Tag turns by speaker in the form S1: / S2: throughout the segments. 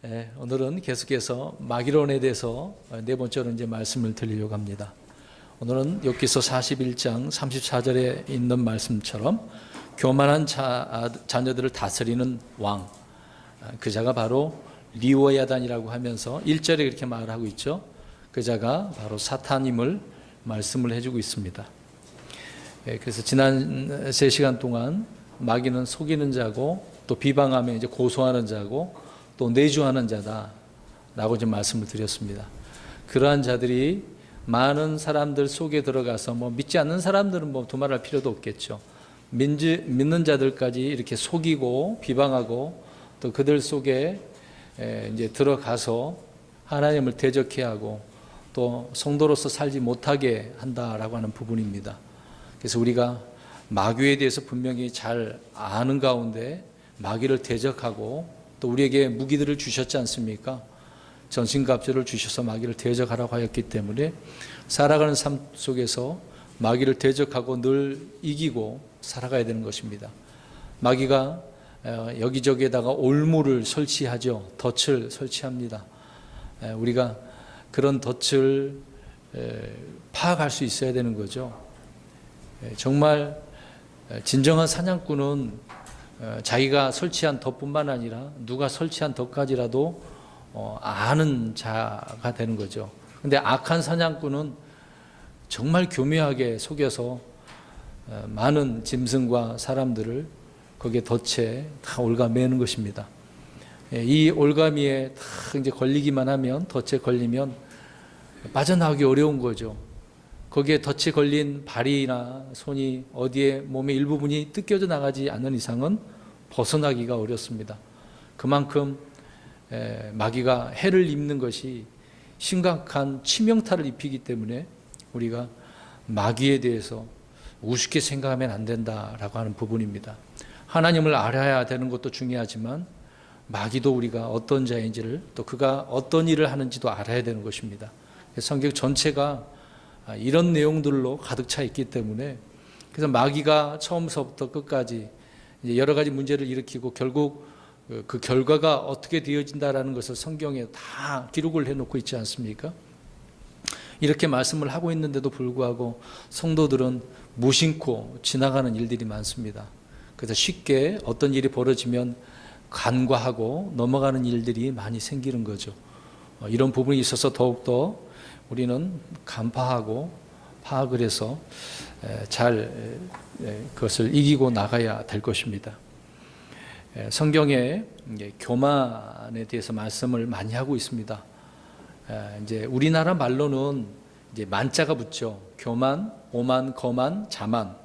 S1: 오늘은 계속해서 마귀론에 대해서 네 번째로 이제 말씀을 드리려고 합니다. 오늘은 욥기서 41장 34절에 있는 말씀처럼 교만한 자녀들을 다스리는 왕, 그 자가 바로 리워야단이라고 하면서 1절에 그렇게 말을 하고 있죠. 그 자가 바로 사탄임을 말씀을 해주고 있습니다. 그래서 지난 3시간 동안 마귀는 속이는 자고 또 비방하며 이제 고소하는 자고 또 내주하는 자다라고 이제 말씀을 드렸습니다. 그러한 자들이 많은 사람들 속에 들어가서 믿지 않는 사람들은 두말할 필요도 없겠죠. 믿는 자들까지 이렇게 속이고 비방하고 또 그들 속에 이제 들어가서 하나님을 대적해야 하고 또 성도로서 살지 못하게 한다라고 하는 부분입니다. 그래서 우리가 마귀에 대해서 분명히 잘 아는 가운데 마귀를 대적하고 또 우리에게 무기들을 주셨지 않습니까? 전신갑주를 주셔서 마귀를 대적하라고 하였기 때문에 살아가는 삶 속에서 마귀를 대적하고 늘 이기고 살아가야 되는 것입니다. 마귀가 여기저기에다가 올무를 설치하죠. 덫을 설치합니다. 우리가 그런 덫을 파악할 수 있어야 되는 거죠. 정말 진정한 사냥꾼은 자기가 설치한 덫뿐만 아니라 누가 설치한 덫까지라도 아는 자가 되는 거죠. 근데 악한 사냥꾼은 정말 교묘하게 속여서 많은 짐승과 사람들을 거기에 덫에 다 올가매는 것입니다. 이 올가미에 다 이제 걸리기만 하면, 덫에 걸리면 빠져나오기 어려운 거죠. 거기에 덫에 걸린 발이나 손이 어디에 몸의 일부분이 뜯겨져 나가지 않는 이상은 벗어나기가 어렵습니다. 그만큼 마귀가 해를 입는 것이 심각한 치명타를 입히기 때문에 우리가 마귀에 대해서 우습게 생각하면 안 된다라고 하는 부분입니다. 하나님을 알아야 되는 것도 중요하지만 마귀도 우리가 어떤 자인지를 또 그가 어떤 일을 하는지도 알아야 되는 것입니다. 성경 전체가 이런 내용들로 가득 차 있기 때문에 그래서 마귀가 처음서부터 끝까지 여러 가지 문제를 일으키고 결국 그 결과가 어떻게 되어진다라는 것을 성경에 다 기록을 해놓고 있지 않습니까? 이렇게 말씀을 하고 있는데도 불구하고 성도들은 무심코 지나가는 일들이 많습니다. 그래서 쉽게 어떤 일이 벌어지면 간과하고 넘어가는 일들이 많이 생기는 거죠. 이런 부분이 있어서 더욱더 우리는 간파하고 파악을 해서 잘 그것을 이기고 나가야 될 것입니다. 성경에 교만에 대해서 말씀을 많이 하고 있습니다. 이제 우리나라 말로는 이제 만자가 붙죠. 교만, 오만, 거만, 자만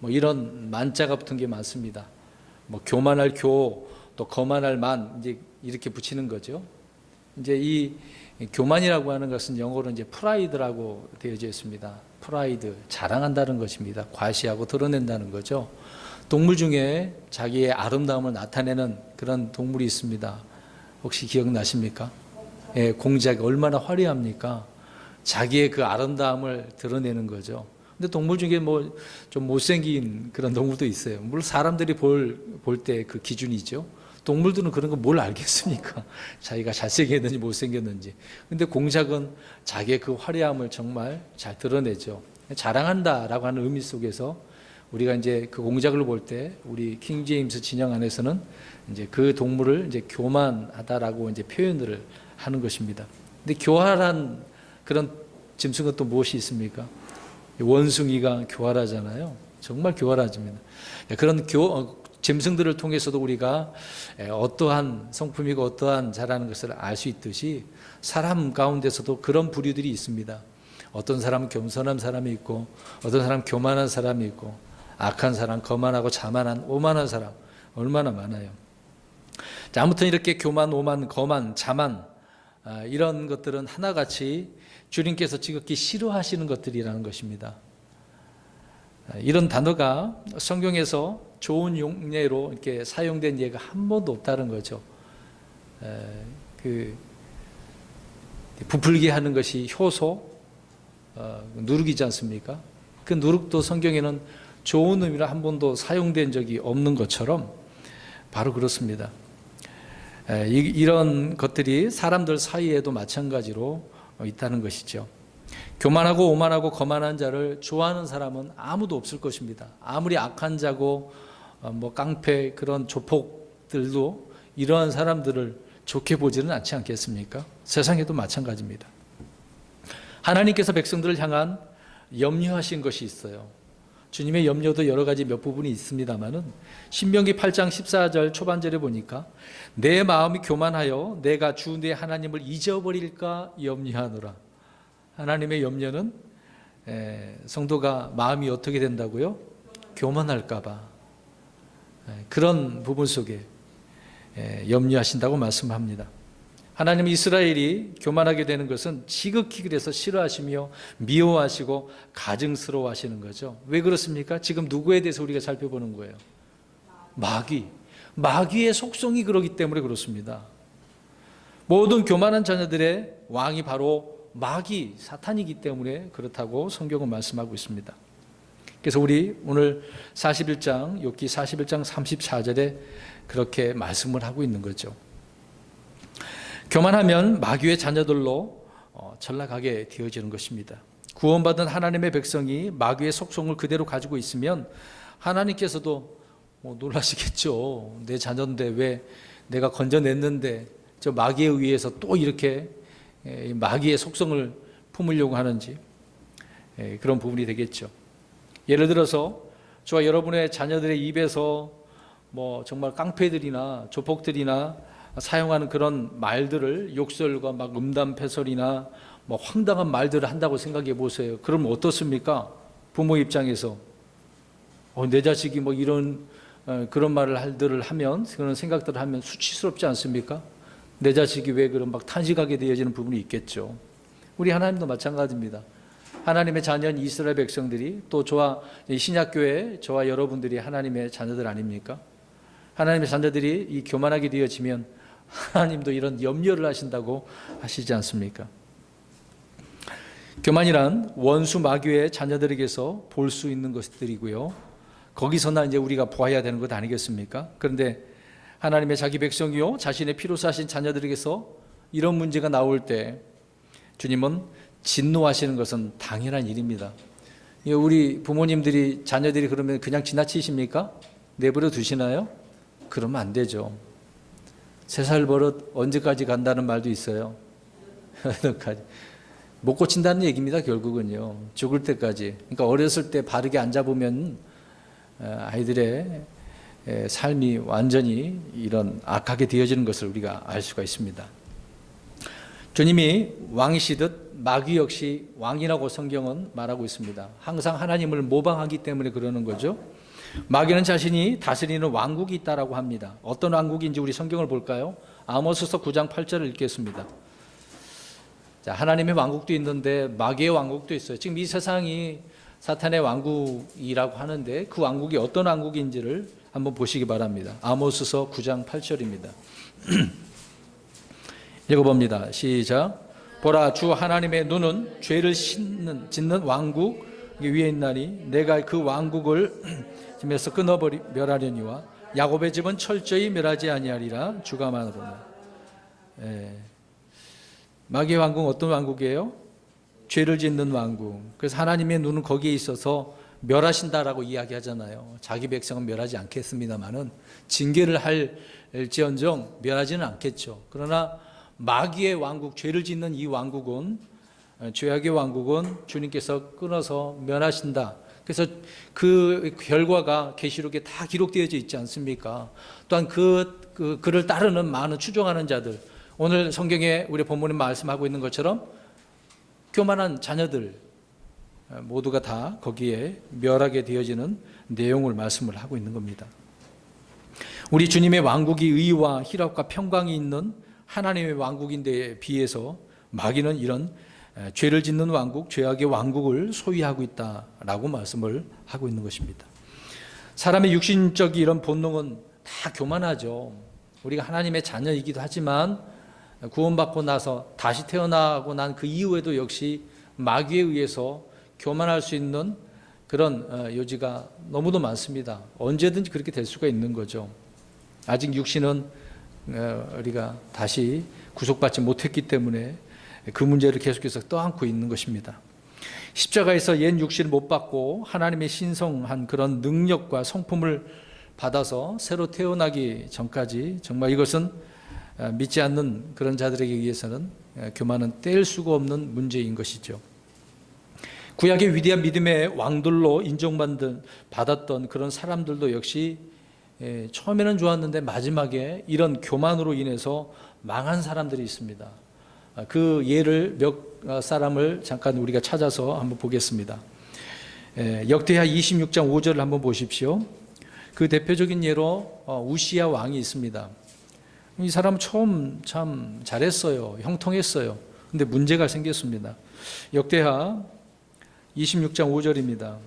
S1: 이런 만자가 붙은 게 많습니다. 교만할 교, 또 거만할 만 이제 이렇게 붙이는 거죠. 이제 이 교만이라고 하는 것은 영어로 이제 프라이드라고 되어져 있습니다. 프라이드, 자랑한다는 것입니다. 과시하고 드러낸다는 거죠. 동물 중에 자기의 아름다움을 나타내는 그런 동물이 있습니다. 혹시 기억나십니까? 공작이 얼마나 화려합니까? 자기의 그 아름다움을 드러내는 거죠. 근데 동물 중에 좀 못생긴 그런 동물도 있어요. 물론 사람들이 볼 때 그 기준이죠. 동물들은 그런 거 뭘 알겠습니까? 자기가 잘생겼는지 못생겼는지. 근데 공작은 자기의 그 화려함을 정말 잘 드러내죠. 자랑한다라고 하는 의미 속에서 우리가 이제 그 공작을 볼 때 우리 킹 제임스 진영 안에서는 이제 그 동물을 이제 교만하다라고 이제 표현을 하는 것입니다. 근데 교활한 그런 짐승은 또 무엇이 있습니까? 원숭이가 교활하잖아요. 정말 교활하집니다. 그런 짐승들을 통해서도 우리가 어떠한 성품이고 어떠한 자라는 것을 알 수 있듯이 사람 가운데서도 그런 부류들이 있습니다. 어떤 사람은 겸손한 사람이 있고 어떤 사람은 교만한 사람이 있고 악한 사람, 거만하고 자만한, 오만한 사람 얼마나 많아요. 자, 아무튼 이렇게 교만, 오만, 거만, 자만 이런 것들은 하나같이 주님께서 지극히 싫어하시는 것들이라는 것입니다. 이런 단어가 성경에서 좋은 용례로 이렇게 사용된 예가 한 번도 없다는 거죠. 부풀게 하는 것이 효소, 누룩이지 않습니까? 그 누룩도 성경에는 좋은 의미로 한 번도 사용된 적이 없는 것처럼 바로 그렇습니다. 이런 것들이 사람들 사이에도 마찬가지로 있다는 것이죠. 교만하고 오만하고 거만한 자를 좋아하는 사람은 아무도 없을 것입니다. 아무리 악한 자고 깡패 그런 조폭들도 이러한 사람들을 좋게 보지는 않지 않겠습니까? 세상에도 마찬가지입니다. 하나님께서 백성들을 향한 염려하신 것이 있어요. 주님의 염려도 여러 가지 몇 부분이 있습니다만은 신명기 8장 14절 초반절에 보니까 내 마음이 교만하여 내가 주 내 하나님을 잊어버릴까 염려하노라. 하나님의 염려는 성도가 마음이 어떻게 된다고요? 교만할까 봐. 그런 부분 속에 염려하신다고 말씀합니다. 하나님은 이스라엘이 교만하게 되는 것은 지극히 그래서 싫어하시며 미워하시고 가증스러워하시는 거죠. 왜 그렇습니까? 지금 누구에 대해서 우리가 살펴보는 거예요? 마귀의 속성이 그러기 때문에 그렇습니다. 모든 교만한 자녀들의 왕이 바로 마귀, 사탄이기 때문에 그렇다고 성경은 말씀하고 있습니다. 그래서 우리 오늘 41장, 욥기 41장 34절에 그렇게 말씀을 하고 있는 거죠. 교만하면 마귀의 자녀들로 전락하게 되어지는 것입니다. 구원받은 하나님의 백성이 마귀의 속성을 그대로 가지고 있으면 하나님께서도 놀라시겠죠. 내 자녀인데 왜 내가 건져냈는데 저 마귀에 의해서 또 이렇게 마귀의 속성을 품으려고 하는지 그런 부분이 되겠죠. 예를 들어서 저와 여러분의 자녀들의 입에서 정말 깡패들이나 조폭들이나 사용하는 그런 말들을 욕설과 막 음담패설이나 황당한 말들을 한다고 생각해 보세요. 그러면 어떻습니까? 부모 입장에서 내 자식이 이런 그런 말을 하면 그런 생각들을 하면 수치스럽지 않습니까? 내 자식이 왜 그런 탄식하게 되어지는 부분이 있겠죠. 우리 하나님도 마찬가지입니다. 하나님의 자녀인 이스라엘 백성들이 또 저와 신약교회 저와 여러분들이 하나님의 자녀들 아닙니까? 하나님의 자녀들이 이 교만하게 되어지면 하나님도 이런 염려를 하신다고 하시지 않습니까? 교만이란 원수 마귀의 자녀들에게서 볼 수 있는 것들이고요. 거기서나 이제 우리가 보아야 되는 것 아니겠습니까? 그런데 하나님의 자기 백성이요 자신의 피로 사신 자녀들에게서 이런 문제가 나올 때 주님은 진노하시는 것은 당연한 일입니다. 우리 부모님들이 자녀들이 그러면 그냥 지나치십니까? 내버려 두시나요? 그러면 안 되죠. 3살 버릇 언제까지 간다는 말도 있어요. 못 고친다는 얘기입니다. 결국은요. 죽을 때까지. 그러니까 어렸을 때 바르게 안 잡으면 아이들의 삶이 완전히 이런 악하게 되어지는 것을 우리가 알 수가 있습니다. 주님이 왕이시듯 마귀 역시 왕이라고 성경은 말하고 있습니다. 항상 하나님을 모방하기 때문에 그러는 거죠. 마귀는 자신이 다스리는 왕국이 있다라고 합니다. 어떤 왕국인지 우리 성경을 볼까요? 아모스서 9장 8절을 읽겠습니다. 자, 하나님의 왕국도 있는데 마귀의 왕국도 있어요. 지금 이 세상이 사탄의 왕국이라고 하는데 그 왕국이 어떤 왕국인지를 한번 보시기 바랍니다. 아모스서 9장 8절입니다. 읽어봅니다. 시작. 보라, 주 하나님의 눈은 죄를 짓는 왕국 위에 있나니 내가 그 왕국을 짐에서 멸하려니와 야곱의 집은 철저히 멸하지 아니하리라. 주가 말하노라. 마귀의 왕국은 어떤 왕국이에요? 죄를 짓는 왕국. 그래서 하나님의 눈은 거기에 있어서 멸하신다라고 이야기하잖아요. 자기 백성은 멸하지 않겠습니다만은 징계를 할지언정 멸하지는 않겠죠. 그러나 마귀의 왕국, 죄를 짓는 이 왕국은, 죄악의 왕국은 주님께서 끊어서 멸하신다. 그래서 그 결과가 계시록에 다 기록되어져 있지 않습니까? 또한 그를 따르는 많은 추종하는 자들, 오늘 성경에 우리 본문에 말씀하고 있는 것처럼 교만한 자녀들 모두가 다 거기에 멸하게 되어지는 내용을 말씀을 하고 있는 겁니다. 우리 주님의 왕국이 의와 희락과 평강이 있는 하나님의 왕국인데 비해서 마귀는 이런 죄를 짓는 왕국, 죄악의 왕국을 소유하고 있다라고 말씀을 하고 있는 것입니다. 사람의 육신적인 이런 본능은 다 교만하죠. 우리가 하나님의 자녀이기도 하지만 구원받고 나서 다시 태어나고 난 그 이후에도 역시 마귀에 의해서 교만할 수 있는 그런 여지가 너무도 많습니다. 언제든지 그렇게 될 수가 있는 거죠. 아직 육신은 우리가 다시 구속받지 못했기 때문에 그 문제를 계속해서 떠안고 있는 것입니다. 십자가에서 옛 육신을 못 받고 하나님의 신성한 그런 능력과 성품을 받아서 새로 태어나기 전까지 정말 이것은 믿지 않는 그런 자들에게 의해서는 교만은 뗄 수가 없는 문제인 것이죠. 구약의 위대한 믿음의 왕들로 인정받았던 그런 사람들도 역시 처음에는 좋았는데 마지막에 이런 교만으로 인해서 망한 사람들이 있습니다. 그 예를 몇 사람을 잠깐 우리가 찾아서 한번 보겠습니다. 역대하 26장 5절을 한번 보십시오. 그 대표적인 예로 우시야 왕이 있습니다. 이 사람은 처음 참 잘했어요. 형통했어요. 근데 문제가 생겼습니다. 역대하 26장 5절입니다.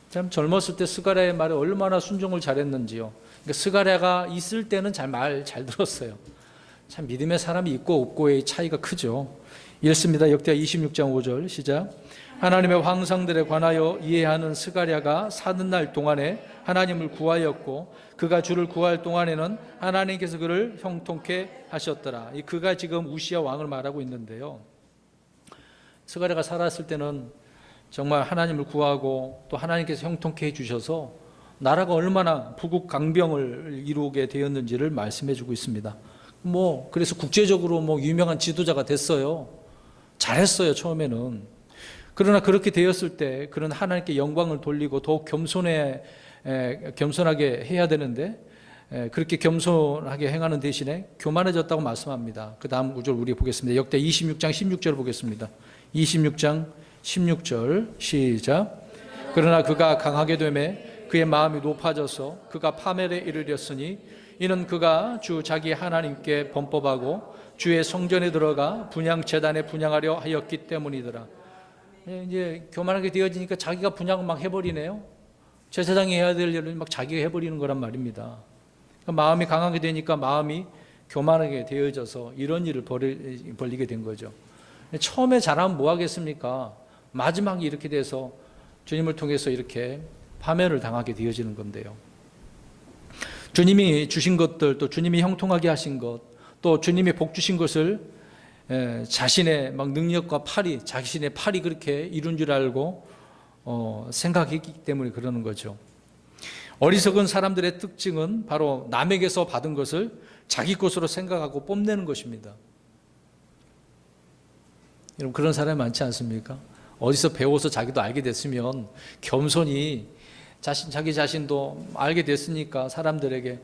S1: 참 젊었을 때 스가랴의 말에 얼마나 순종을 잘했는지요. 그러니까 스가랴가 있을 때는 말 잘 들었어요. 참 믿음의 사람이 있고 없고의 차이가 크죠. 읽습니다. 역대하 26장 5절 시작. 하나님의 황상들에 관하여 이해하는 스가랴가 사는 날 동안에 하나님을 구하였고 그가 주를 구할 동안에는 하나님께서 그를 형통케 하셨더라. 이 그가 지금 우시야 왕을 말하고 있는데요. 스가랴가 살았을 때는 정말 하나님을 구하고 또 하나님께서 형통케 해주셔서 나라가 얼마나 부국강병을 이루게 되었는지를 말씀해 주고 있습니다. 그래서 국제적으로 유명한 지도자가 됐어요. 잘했어요, 처음에는. 그러나 그렇게 되었을 때 그런 하나님께 영광을 돌리고 더욱 겸손하게 해야 되는데 그렇게 겸손하게 행하는 대신에 교만해졌다고 말씀합니다. 그 다음 구절 우리 보겠습니다. 역대 26장 16절 보겠습니다. 26장 16절 시작. 그러나 그가 강하게 되매 그의 마음이 높아져서 그가 파멸에 이르렀으니 이는 그가 주 자기 하나님께 범법하고 주의 성전에 들어가 분향 제단에 분향하려 하였기 때문이더라. 이제 교만하게 되어지니까 자기가 분향을 막 해버리네요. 제사장이 해야 될 일을 막 자기가 해버리는 거란 말입니다. 그러니까 마음이 강하게 되니까 마음이 교만하게 되어져서 이런 일을 벌리게 된 거죠. 처음에 잘하면 뭐 하겠습니까? 마지막에 이렇게 돼서 주님을 통해서 이렇게 파멸을 당하게 되어지는 건데요. 주님이 주신 것들, 또 주님이 형통하게 하신 것, 또 주님이 복 주신 것을 자신의 막 능력과 자신의 팔이 그렇게 이룬 줄 알고 생각했기 때문에 그러는 거죠. 어리석은 사람들의 특징은 바로 남에게서 받은 것을 자기 것으로 생각하고 뽐내는 것입니다. 여러분 그런 사람이 많지 않습니까? 어디서 배워서 자기도 알게 됐으면 겸손히 자기 자신도 알게 됐으니까 사람들이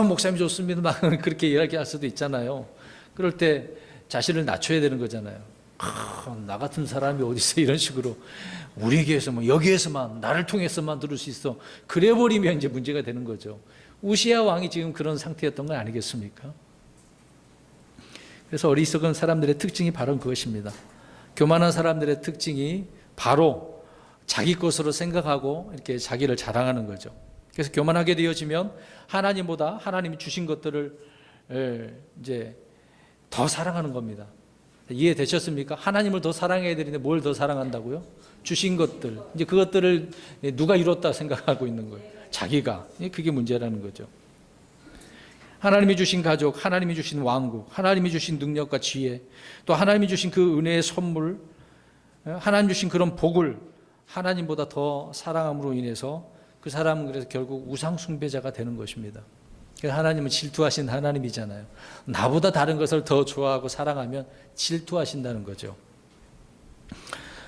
S1: 목사님 좋습니다 막 그렇게 이야기할 수도 있잖아요. 그럴 때 자신을 낮춰야 되는 거잖아요. 나 같은 사람이 어디서 이런 식으로 우리 교회에서 여기에서만 나를 통해서만 들을 수 있어 그래 버리면 이제 문제가 되는 거죠. 우시야 왕이 지금 그런 상태였던 건 아니겠습니까? 그래서 어리석은 사람들의 특징이 바로 그것입니다. 교만한 사람들의 특징이 바로 자기 것으로 생각하고 이렇게 자기를 자랑하는 거죠. 그래서 교만하게 되어지면 하나님보다 하나님이 주신 것들을 이제 더 사랑하는 겁니다. 이해되셨습니까? 하나님을 더 사랑해야 되는데 뭘 더 사랑한다고요? 주신 것들. 이제 그것들을 누가 이뤘다 생각하고 있는 거예요. 자기가. 그게 문제라는 거죠. 하나님이 주신 가족, 하나님이 주신 왕국, 하나님이 주신 능력과 지혜, 또 하나님이 주신 그 은혜의 선물, 하나님 주신 그런 복을 하나님보다 더 사랑함으로 인해서 그 사람은 그래서 결국 우상 숭배자가 되는 것입니다. 하나님은 질투하신 하나님이잖아요. 나보다 다른 것을 더 좋아하고 사랑하면 질투하신다는 거죠.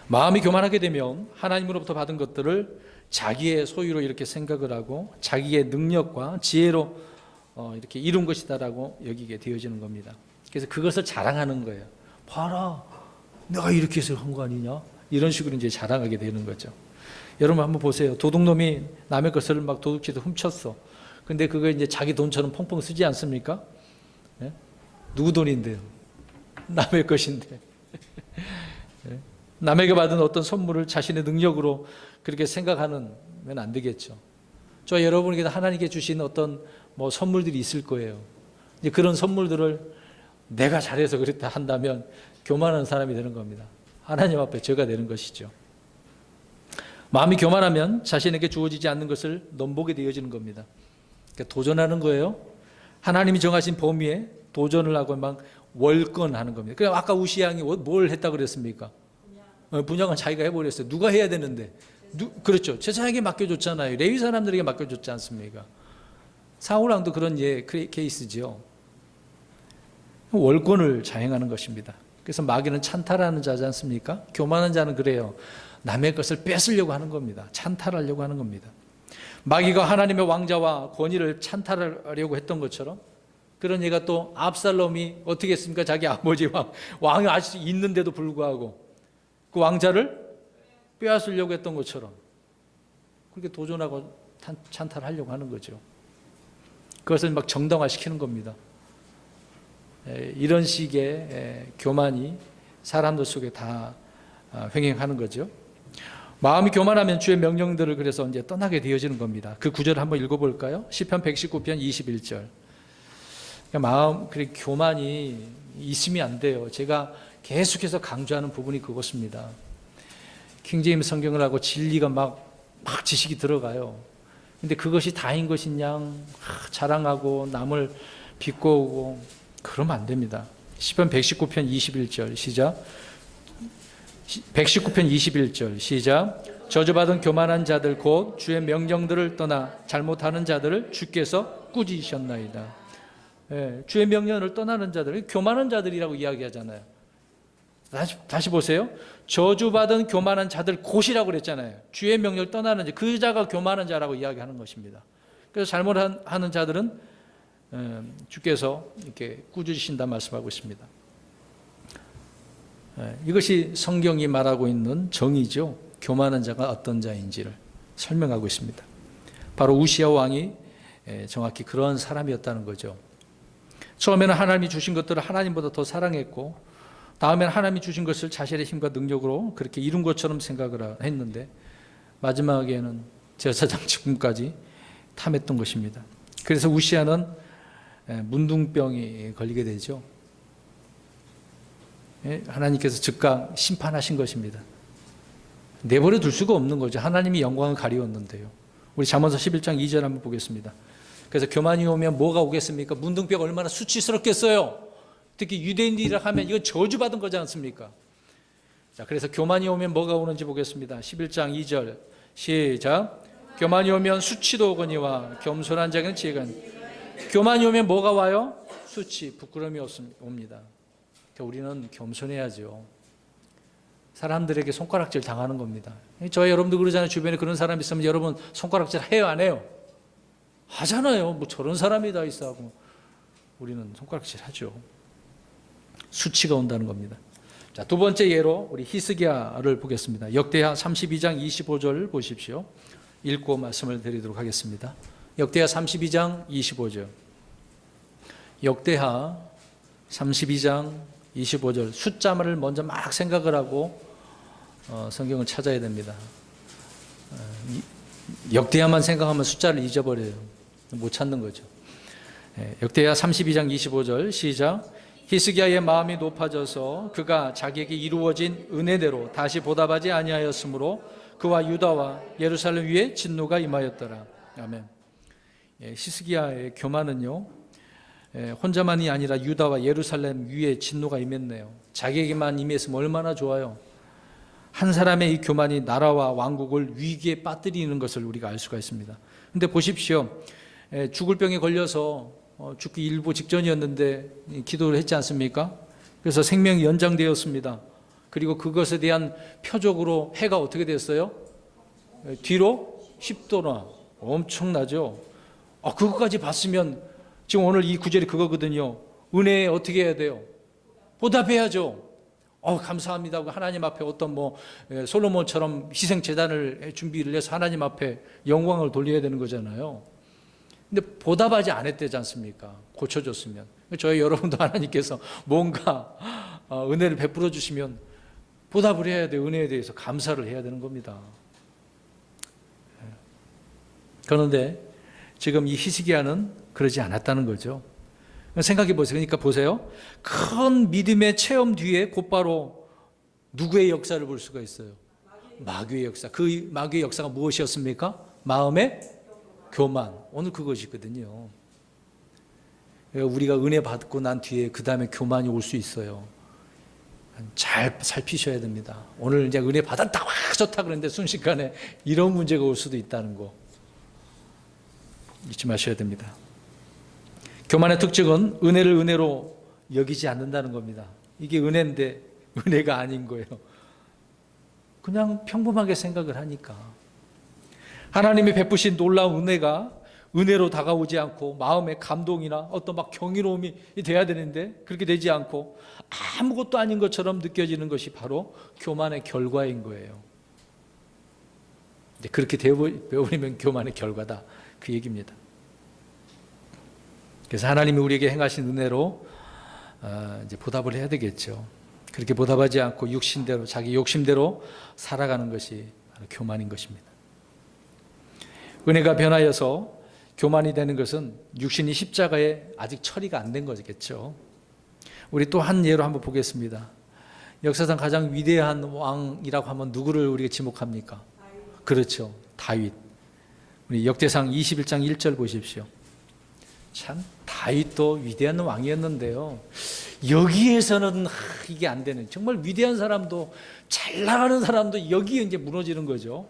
S1: 마음이 교만하게 되면 하나님으로부터 받은 것들을 자기의 소유로 이렇게 생각을 하고 자기의 능력과 지혜로 이렇게 이룬 것이다라고 여기게 되어지는 겁니다. 그래서 그것을 자랑하는 거예요. 봐라, 내가 이렇게 해서 한 거 아니냐? 이런 식으로 이제 자랑하게 되는 거죠. 여러분 한번 보세요. 도둑놈이 남의 것을 막 도둑질해서 훔쳤어. 근데 그거 이제 자기 돈처럼 펑펑 쓰지 않습니까? 네? 누구 돈인데요? 남의 것인데. 네? 남에게 받은 어떤 선물을 자신의 능력으로 그렇게 생각하면 안 되겠죠. 저 여러분에게 하나님께 주신 어떤 선물들이 있을 거예요. 이제 그런 선물들을 내가 잘해서 그렇다 한다면 교만한 사람이 되는 겁니다. 하나님 앞에 죄가 되는 것이죠. 마음이 교만하면 자신에게 주어지지 않는 것을 넘보게 되어지는 겁니다. 그러니까 도전하는 거예요. 하나님이 정하신 범위에 도전을 하고 막 월권하는 겁니다. 그래 아까 우시아 왕이 뭘 했다고 그랬습니까? 분양은 자기가 해버렸어요. 누가 해야 되는데? 그렇죠. 제사장에게 맡겨줬잖아요. 레위 사람들에게 맡겨줬지 않습니까? 사울 왕도 그런 케이스죠. 월권을 자행하는 것입니다. 그래서 마귀는 찬탈하는 자지 않습니까? 교만한 자는 그래요. 남의 것을 뺏으려고 하는 겁니다. 찬탈하려고 하는 겁니다. 마귀가 하나님의 왕자와 권위를 찬탈하려고 했던 것처럼 그런 얘가 또 압살롬이 어떻게 했습니까? 자기 아버지 왕이 아직 있는데도 불구하고 그 왕자를 빼앗으려고 했던 것처럼 그렇게 도전하고 찬탈하려고 하는 거죠. 그것을 막 정당화시키는 겁니다. 이런 식의 교만이 사람들 속에 다 횡행하는 거죠. 마음이 교만하면 주의 명령들을 그래서 이제 떠나게 되어지는 겁니다. 그 구절을 한번 읽어볼까요? 시편 119편 21절. 마음, 교만이 있으면 안 돼요. 제가 계속해서 강조하는 부분이 그것입니다. 킹제임스 성경을 하고 진리가 막 지식이 들어가요. 근데 그것이 다인 것이냐, 자랑하고 남을 비꼬고 그러면 안 됩니다. 시편 119편 21절 시작. 119편 21절 시작. 저주받은 교만한 자들 곧 주의 명령들을 떠나 잘못하는 자들을 주께서 꾸짖으셨나이다. 주의 명령을 떠나는 자들, 교만한 자들이라고 이야기하잖아요. 다시 보세요. 저주받은 교만한 자들 곧이라고 그랬잖아요. 주의 명령을 떠나는 자, 그 자가 교만한 자라고 이야기하는 것입니다. 그래서 잘못하는 자들은 주께서 이렇게 꾸짖으신다 말씀하고 있습니다. 이것이 성경이 말하고 있는 정의죠. 교만한 자가 어떤 자인지를 설명하고 있습니다. 바로 우시아 왕이 정확히 그런 사람이었다는 거죠. 처음에는 하나님이 주신 것들을 하나님보다 더 사랑했고 다음에는 하나님이 주신 것을 자신의 힘과 능력으로 그렇게 이룬 것처럼 생각을 했는데 마지막에는 제사장 직분까지 탐했던 것입니다. 그래서 우시아는 문둥병이 걸리게 되죠. 하나님께서 즉각 심판하신 것입니다. 내버려 둘 수가 없는 거죠. 하나님이 영광을 가리웠는데요. 우리 잠언서 11장 2절 한번 보겠습니다. 그래서 교만이 오면 뭐가 오겠습니까? 문둥병 얼마나 수치스럽겠어요. 특히 유대인들이라 하면 이건 저주받은 거지 않습니까? 자, 그래서 교만이 오면 뭐가 오는지 보겠습니다. 11장 2절 시작. 교만이 오면 수치도 오거니와 겸손한 자에게는 지혜가 교만이 오면 뭐가 와요? 수치, 부끄러움이 옵니다. 그러니까 우리는 겸손해야죠. 사람들에게 손가락질 당하는 겁니다. 저희 여러분도 그러잖아요. 주변에 그런 사람 있으면 여러분 손가락질 해요, 안 해요? 하잖아요. 뭐 저런 사람이 다 있어 하고 우리는 손가락질 하죠. 수치가 온다는 겁니다. 자, 두 번째 예로 우리 히스기야를 보겠습니다. 역대하 32장 25절 보십시오. 읽고 말씀을 드리도록 하겠습니다. 역대하 32장 25절. 역대하 32장 25절. 숫자를 먼저 막 생각을 하고 성경을 찾아야 됩니다. 역대하만 생각하면 숫자를 잊어버려요. 못 찾는 거죠. 역대하 32장 25절 시작. 히스기야의 마음이 높아져서 그가 자기에게 이루어진 은혜대로 다시 보답하지 아니하였으므로 그와 유다와 예루살렘 위에 진노가 임하였더라. 아멘. 히스기야의 교만은요, 혼자만이 아니라 유다와 예루살렘 위에 진노가 임했네요. 자기에게만 임했으면 얼마나 좋아요. 한 사람의 이 교만이 나라와 왕국을 위기에 빠뜨리는 것을 우리가 알 수가 있습니다. 근데 보십시오. 죽을 병에 걸려서 죽기 일부 직전이었는데 기도를 했지 않습니까? 그래서 생명이 연장되었습니다. 그리고 그것에 대한 표적으로 해가 어떻게 됐어요? 뒤로 10도나 엄청나죠. 그것까지 봤으면 지금 오늘 이 구절이 그거거든요. 은혜에 어떻게 해야 돼요? 보답해야죠. 감사합니다 하고 하나님 앞에 어떤 솔로몬처럼 희생 제단을 준비를 해서 하나님 앞에 영광을 돌려야 되는 거잖아요. 근데 보답하지 않았대지 않습니까? 고쳐줬으면. 저희 여러분도 하나님께서 뭔가 은혜를 베풀어 주시면 보답을 해야 돼요. 은혜에 대해서 감사를 해야 되는 겁니다. 그런데 지금 이 히스기야는 그러지 않았다는 거죠. 생각해 보세요. 그러니까 보세요. 큰 믿음의 체험 뒤에 곧바로 누구의 역사를 볼 수가 있어요? 마귀의 역사. 그 마귀의 역사가 무엇이었습니까? 마음의 교만. 오늘 그것이거든요. 우리가 은혜 받고 난 뒤에 그 다음에 교만이 올 수 있어요. 잘 살피셔야 됩니다. 오늘 이제 은혜 받았다, 와 좋다 그랬는데 순식간에 이런 문제가 올 수도 있다는 거 잊지 마셔야 됩니다. 교만의 특징은 은혜를 은혜로 여기지 않는다는 겁니다. 이게 은혜인데 은혜가 아닌 거예요. 그냥 평범하게 생각을 하니까. 하나님이 베푸신 놀라운 은혜가 은혜로 다가오지 않고 마음의 감동이나 어떤 막 경이로움이 돼야 되는데 그렇게 되지 않고 아무것도 아닌 것처럼 느껴지는 것이 바로 교만의 결과인 거예요. 그렇게 되어버리면 교만의 결과다, 그 얘기입니다. 그래서 하나님이 우리에게 행하신 은혜로 이제 보답을 해야 되겠죠. 그렇게 보답하지 않고 육신대로, 자기 욕심대로 살아가는 것이 바로 교만인 것입니다. 은혜가 변하여서 교만이 되는 것은 육신이 십자가에 아직 처리가 안 된 거겠죠. 우리 또 한 예로 한번 보겠습니다. 역사상 가장 위대한 왕이라고 하면 누구를 우리가 지목합니까? 그렇죠, 다윗. 우리 역대상 21장 1절 보십시오. 참 다윗도 위대한 왕이었는데요, 여기에서는 이게 안 되는, 정말 위대한 사람도, 잘 나가는 사람도 여기에 이제 무너지는 거죠.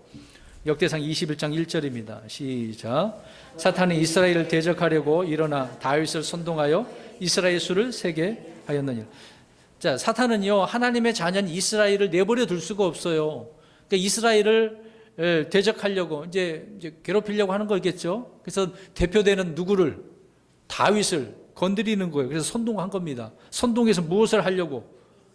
S1: 역대상 21장 1절입니다. 시작. 사탄이 이스라엘을 대적하려고 일어나 다윗을 선동하여 이스라엘 수를 세게 하였느니라. 자, 사탄은요, 하나님의 자녀인 이스라엘을 내버려 둘 수가 없어요. 그러니까 이스라엘을 대적하려고 이제 괴롭히려고 하는 거겠죠. 그래서 대표되는 누구를, 다윗을 건드리는 거예요. 그래서 선동한 겁니다. 선동해서 무엇을 하려고?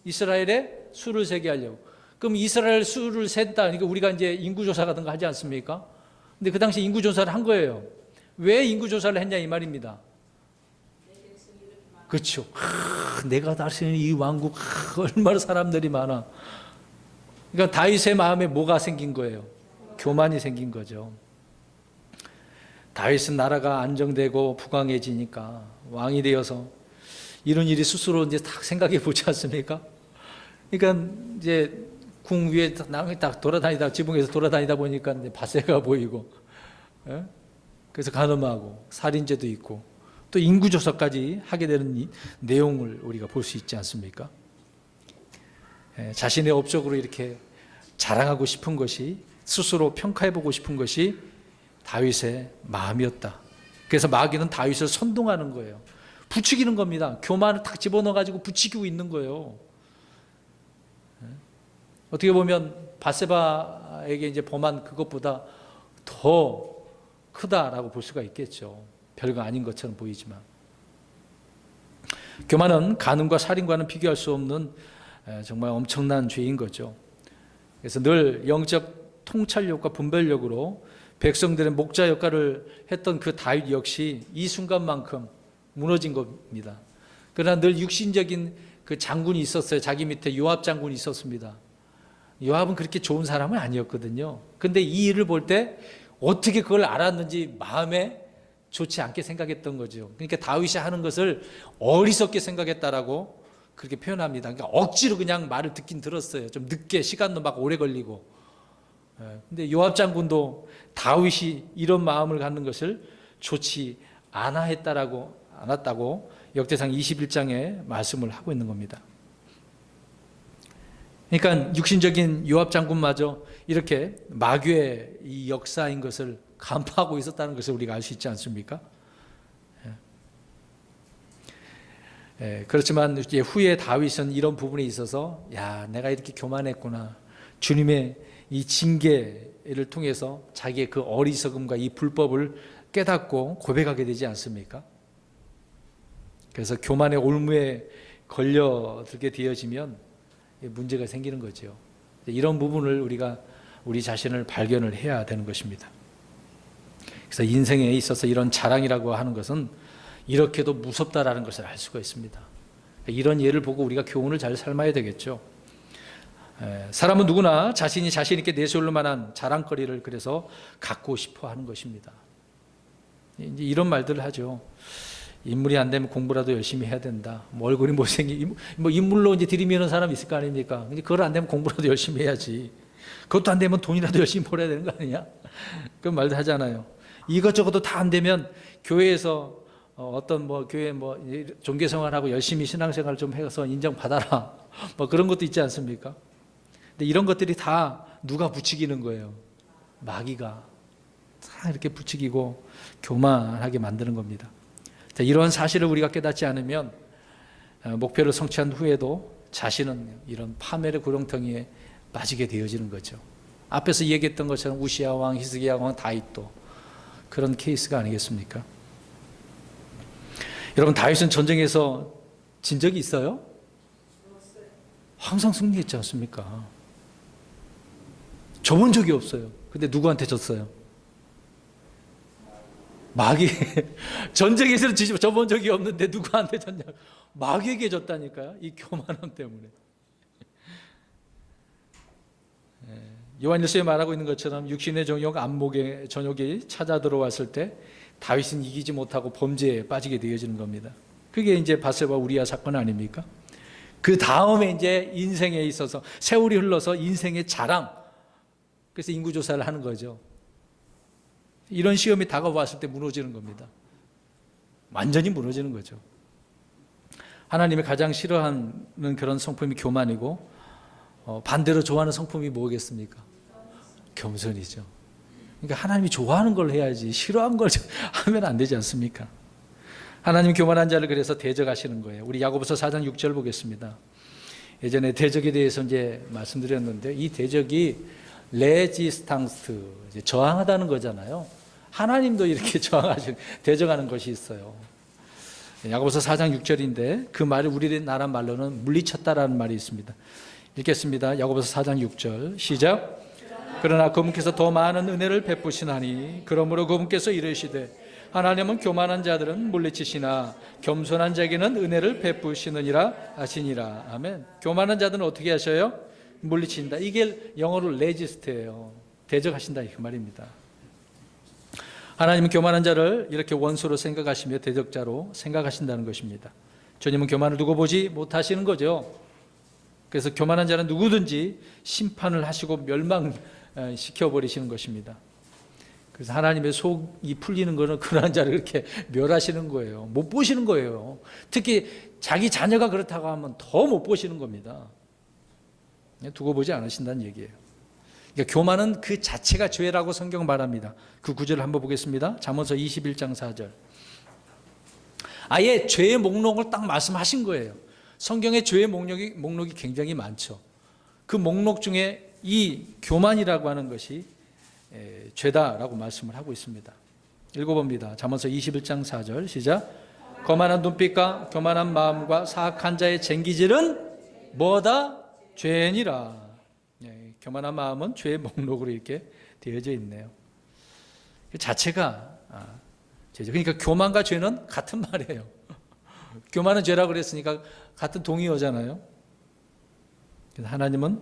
S1: 이스라엘의 수를 세게 하려고. 그럼 이스라엘 수를 셌다. 그러니까 우리가 이제 인구조사 같은 거 하지 않습니까? 근데 그 당시 인구조사를 한 거예요. 왜 인구조사를 했냐 이 말입니다. 그렇죠. 내가 다스리는 이 왕국, 얼마나 사람들이 많아. 그러니까 다윗의 마음에 뭐가 생긴 거예요? 교만이 생긴 거죠. 다윗은 나라가 안정되고 부강해지니까 왕이 되어서 이런 일이 스스로 이제 딱 생각해 보지 않습니까? 그러니까 이제 궁 위에 딱 돌아다니다, 지붕에서 돌아다니다 보니까 이제 밧세가 보이고, 그래서 간음하고 살인죄도 있고 또 인구조사까지 하게 되는 이 내용을 우리가 볼 수 있지 않습니까? 자신의 업적으로 이렇게 자랑하고 싶은 것이, 스스로 평가해보고 싶은 것이 다윗의 마음이었다. 그래서 마귀는 다윗을 선동하는 거예요. 부추기는 겁니다. 교만을 딱 집어넣어가지고 부추기고 있는 거예요. 어떻게 보면 밧세바에게 이제 범한 그것보다 더 크다라고 볼 수가 있겠죠. 별거 아닌 것처럼 보이지만. 교만은 간음과 살인과는 비교할 수 없는 정말 엄청난 죄인 거죠. 그래서 늘 영적 통찰력과 분별력으로 백성들의 목자 역할을 했던 그 다윗 역시 이 순간만큼 무너진 겁니다. 그러나 늘 육신적인 그 장군이 있었어요. 자기 밑에 요압 장군이 있었습니다. 요압은 그렇게 좋은 사람은 아니었거든요. 근데 이 일을 볼 때 어떻게 그걸 알았는지 마음에 좋지 않게 생각했던 거죠. 그러니까 다윗이 하는 것을 어리석게 생각했다라고 그렇게 표현합니다. 그러니까 억지로 그냥 말을 듣긴 들었어요. 좀 늦게, 시간도 막 오래 걸리고. 근데 요압 장군도 다윗이 이런 마음을 갖는 것을 좋지 않았다고 역대상 21장에 말씀을 하고 있는 겁니다. 그러니까 육신적인 요압 장군마저 이렇게 마귀의 이 역사인 것을 간파하고 있었다는 것을 우리가 알 수 있지 않습니까? 그렇지만 이제 후에 다윗은 이런 부분에 있어서, 야, 내가 이렇게 교만했구나. 주님의 이 징계를 통해서 자기의 그 어리석음과 이 불법을 깨닫고 고백하게 되지 않습니까? 그래서 교만의 올무에 걸려들게 되어지면 문제가 생기는 거죠. 이런 부분을 우리가 우리 자신을 발견을 해야 되는 것입니다. 그래서 인생에 있어서 이런 자랑이라고 하는 것은 이렇게도 무섭다라는 것을 알 수가 있습니다. 이런 예를 보고 우리가 교훈을 잘 삼아야 되겠죠. 사람은 누구나 자신이 자신 있게 내세울 만한 자랑거리를 그래서 갖고 싶어 하는 것입니다. 이제 이런 말들을 하죠. 인물이 안 되면 공부라도 열심히 해야 된다. 뭐 얼굴이 못생긴, 뭐 인물로 이제 들이미는 사람 있을 거 아닙니까? 근데 그걸 안 되면 공부라도 열심히 해야지. 그것도 안 되면 돈이라도 열심히 벌어야 되는 거 아니냐? 그런 말도 하잖아요. 이것저것도 다 안 되면 교회에서 어떤 뭐 교회 뭐 종교 생활하고 열심히 신앙생활 좀 해서 인정받아라 뭐 그런 것도 있지 않습니까? 근데 이런 것들이 다 누가 부추기는 거예요? 마귀가 다 이렇게 부추기고 교만하게 만드는 겁니다. 자, 이러한 사실을 우리가 깨닫지 않으면 목표를 성취한 후에도 자신은 이런 파멸의 구렁텅이에 빠지게 되어지는 거죠. 앞에서 얘기했던 것처럼 우시야 왕, 히스기야 왕, 다윗도 그런 케이스가 아니겠습니까? 여러분, 다윗은 전쟁에서 진 적이 있어요? 항상 승리했지 않습니까? 져본 적이 없어요. 근데 누구한테 졌어요? 마귀. 전쟁에서는 져본 적이 없는데 누구한테 졌냐? 마귀에게 졌다니까요. 이 교만함 때문에. 요한일서에 말하고 있는 것처럼 육신의 정욕 안목의 전욕이 찾아 들어왔을 때 다윗은 이기지 못하고 범죄에 빠지게 되어지는 겁니다. 그게 이제 바세바 우리아 사건 아닙니까? 그 다음에 이제 인생에 있어서 세월이 흘러서 인생의 자랑, 그래서 인구조사를 하는 거죠. 이런 시험이 다가왔을 때 무너지는 겁니다. 완전히 무너지는 거죠. 하나님이 가장 싫어하는 그런 성품이 교만이고, 반대로 좋아하는 성품이 뭐겠습니까? 겸손이죠. 그러니까 하나님이 좋아하는 걸 해야지 싫어하는 걸 하면 안 되지 않습니까? 하나님 교만한 자를 그래서 대적하시는 거예요. 우리 야고보서 4장 6절 보겠습니다. 예전에 대적에 대해서 이제 말씀드렸는데, 이 대적이 레지스탕스, 저항하다는 거잖아요. 하나님도 이렇게 대적하는 것이 있어요. 야고보서 4장 6절인데 그 말이 우리나라 말로는 물리쳤다라는 말이 있습니다. 읽겠습니다. 야고보서 4장 6절 시작. 그러나 그분께서 더 많은 은혜를 베푸시나니 그러므로 그분께서 이르시되 하나님은 교만한 자들은 물리치시나 겸손한 자에게는 은혜를 베푸시느니라 하시니라. 아멘. 교만한 자들은 어떻게 하셔요? 물리친다. 이게 영어로 레지스트예요. 대적하신다 이 말입니다. 하나님은 교만한 자를 이렇게 원수로 생각하시며 대적자로 생각하신다는 것입니다. 주님은 교만을 두고 보지 못하시는 거죠. 그래서 교만한 자는 누구든지 심판을 하시고 멸망시켜버리시는 것입니다. 그래서 하나님의 속이 풀리는 것은 그러한 자를 이렇게 멸하시는 거예요. 못 보시는 거예요. 특히 자기 자녀가 그렇다고 하면 더 못 보시는 겁니다. 두고 보지 않으신다는 얘기예요. 그러니까 교만은 그 자체가 죄라고 성경 말합니다. 그 구절을 한번 보겠습니다. 잠언서 21장 4절. 아예 죄의 목록을 딱 말씀하신 거예요. 성경에 죄의 목록이 굉장히 많죠. 그 목록 중에 이 교만이라고 하는 것이 죄다라고 말씀을 하고 있습니다. 읽어봅니다. 잠언서 21장 4절 시작. 거만한 눈빛과 교만한 마음과 사악한 자의 쟁기질은 뭐다? 죄니라. 교만한 마음은 죄의 목록으로 이렇게 되어져 있네요. 그 자체가 죄죠. 그러니까 교만과 죄는 같은 말이에요. 교만은 죄라고 그랬으니까 같은 동의어잖아요. 그래서 하나님은